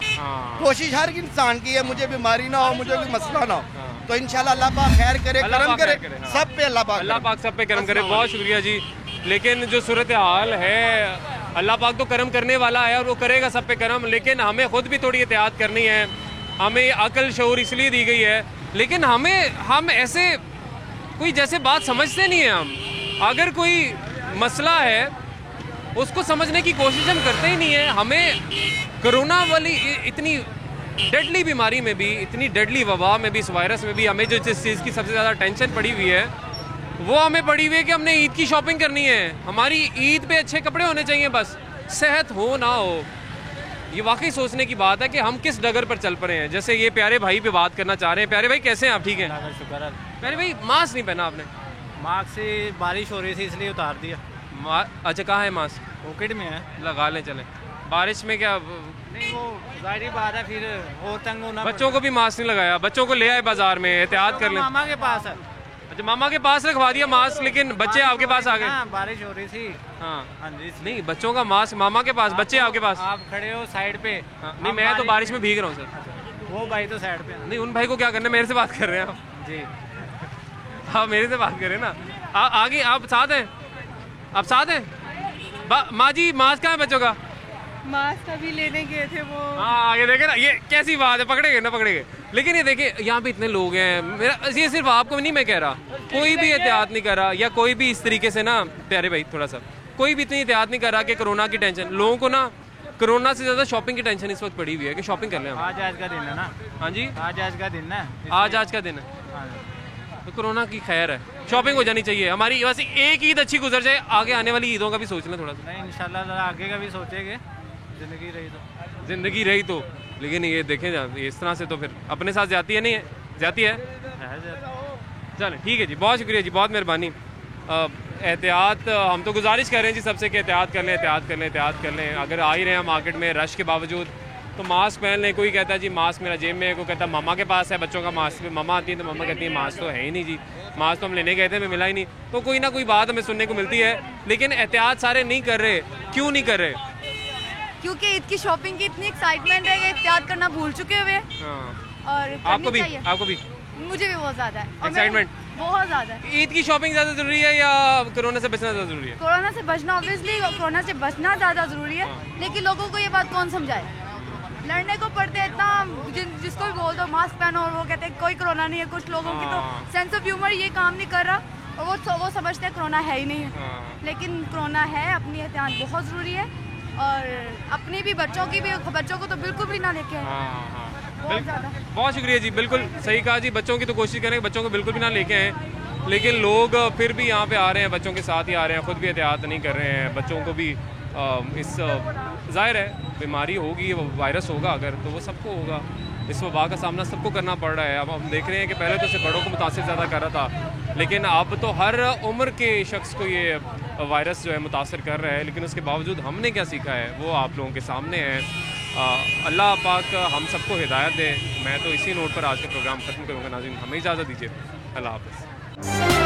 कोशिश हर इंसान की है, मुझे बीमारी ना हो, मुझे कोई मसला ना हो, तो इंशाल्लाह अल्लाह पाक खैर करे, करम करे, सब पे अल्लाह पाक सब पे करम करे। बहुत शुक्रिया जी। लेकिन जो सूरत हाल है, अल्लाह पाक तो करम करने वाला है और वो करेगा सब पे करम, लेकिन हमें खुद भी थोड़ी एहतियात करनी है। हमें अकल शऊर इसलिए दी गई है, लेकिन हम ऐसे कोई जैसे बात समझते नहीं है। हम अगर कोई मसला है उसको समझने की कोशिश हम करते ही नहीं है। हमें कोरोना वाली इतनी डेडली बीमारी में भी, इतनी डेडली वबा में भी, इस वायरस में भी हमें जो जिस चीज़ की सबसे ज़्यादा टेंशन पड़ी हुई है, वो हमें पड़ी हुई है कि हमने ईद की शॉपिंग करनी है, हमारी ईद पे अच्छे कपड़े होने चाहिए, बस सेहत हो ना हो। ये वाकई सोचने की बात है कि हम किस डगर पर चल पड़े हैं। जैसे ये प्यारे भाई पे बात करना चाह रहे हैं। प्यारे भाई कैसे हैं आप? ठीक हैं, शुक्र। प्यारे भाई मास्क नहीं पहना आपने? मास्क से बारिश हो रही थी इसलिए उतार दिया। अच्छा, कहाँ है मास्क? पॉकेट में है, लगा लें। चले, बारिश में क्या नहीं, वो जाहिर बात है, फिर और तंग होना। बच्चों को भी मास्क नहीं लगाया, बच्चों को ले आए बाजार में, एहतियात कर लें। मामा के पास है। अच्छा, मामा के पास रखवा दिया मास्क, लेकिन बच्चे आपके पास आ गए। बारिश हो रही थी। हाँ नहीं, बच्चों का मास्क मामा के पास, बच्चे आपके पास। आप खड़े हो साइड पे। नहीं, मैं तो बारिश में भीग रहा हूँ सर। वो भाई तो साइड पे। नहीं, उन भाई को क्या करना है, मेरे से बात कर रहे हैं आप जी। हाँ, मेरे से बात करें ना। आगे आप साथ हैं? आप साथ हैं? माँ जी, मास्क कहाँ है बच्चों का? मास्क अभी लेने गए थे वो। हाँ, ये देखे ना, ये कैसी बात है, पकड़े गए ना, पकड़े गए। लेकिन ये देखिए, यहाँ पे इतने लोग हैं, मेरा ये सिर्फ आपको नहीं मैं कह रहा, कोई भी एहतियात नहीं कर रहा, या कोई भी इस तरीके से ना, प्यारे भाई थोड़ा सा, कोई भी इतनी एहतियात नहीं कर रहा कि कोरोना की टेंशन, लोगों को ना कोरोना से ज़्यादा शॉपिंग की टेंशन इस वक्त पड़ी हुई है कि शॉपिंग कर लें। आज का दिन है ना। हाँ जी, आज का दिन है, आज का दिन है। तो कोरोना की खैर है, शॉपिंग हो जानी चाहिए हमारी। वैसे एक ईद अच्छी गुजर जाए, आगे आने वाली ईदों का भी सोच लें थोड़ा सा। नहीं, इंशाल्लाह आगे का भी सोचेंगे, जिंदगी रही तो। लेकिन ये देखें इस तरह से तो फिर अपने साथ जाती है, नहीं है जाती है। चलें, ठीक है जी, बहुत शुक्रिया जी, बहुत मेहरबानी। एहतियात हम तो गुजारिश कर रहे हैं जी सबसे कि एहतियात कर लें, एहतियात कर लें, एहतियात कर लें। अगर आ ही रहे हैं मार्केट में रश के बावजूद, तो मास्क पहन लें। कोई कहता है जी मास्क मेरा जेब में है, कोई कहता है मामा के पास है बच्चों का मास्क, मामा आती है तो मामा कहती है मास्क तो है ही नहीं जी, मास्क तो हम लेने गए थे हमें मिला ही नहीं। तो कोई ना कोई बात हमें सुनने को मिलती है, लेकिन एहतियात सारे नहीं कर रहे। क्यों नहीं कर रहे? क्योंकि ईद की शॉपिंग की इतनी एक्साइटमेंट है कि एहतियात करना भूल चुके हुए हैं। और आपको भी? आपको भी? मुझे भी बहुत ज़्यादा है एक्साइटमेंट, बहुत ज़्यादा है। ईद की शॉपिंग ज़्यादा ज़रूरी है या कोरोना से बचना ज़्यादा ज़रूरी है? कोरोना से बचना ऑब्वियसली, कोरोना से बचना ज़्यादा ज़रूरी है, लेकिन लोगों को ये बात कौन समझाए? लड़ने को पड़ते हैं इतना, जिसको भी बोल दो मास्क पहनो और वो कहते हैं कोई कोरोना नहीं है। कुछ लोगों की तो सेंस ऑफ ह्यूमर ये काम नहीं कर रहा और वो समझते हैं कोरोना है ही नहीं है, लेकिन कोरोना है। अपनी एहतियात बहुत ज़रूरी है और अपने भी बच्चों को तो बिल्कुल भी ना लेके आए। बहुत शुक्रिया जी, बिल्कुल सही कहा जी। बच्चों की तो कोशिश करें बच्चों को बिल्कुल भी ना लेके आए, लेकिन लोग फिर भी यहाँ पे आ रहे हैं, बच्चों के साथ ही आ रहे हैं, खुद भी एहतियात नहीं कर रहे हैं। बच्चों को भी इस ज़ाहिर है बीमारी होगी, वायरस होगा अगर, तो वो सबको होगा। इस वबा का सामना सबको करना पड़ रहा है। अब हम देख रहे हैं कि पहले तो सिर्फ बड़ों को मुतासिर ज़्यादा कर रहा था, लेकिन अब तो हर उम्र के शख्स को ये वायरस जो है मुतासर कर रहा है। लेकिन उसके बावजूद हमने क्या सीखा है वो आप लोगों के सामने है। अल्लाह पाक हम सबको हिदायत दे। मैं तो इसी नोट पर आज का प्रोग्राम ख़त्म करूँगा। नाज़रीन हमें इजाज़त दीजिए, अल्लाह हाफ़िज़।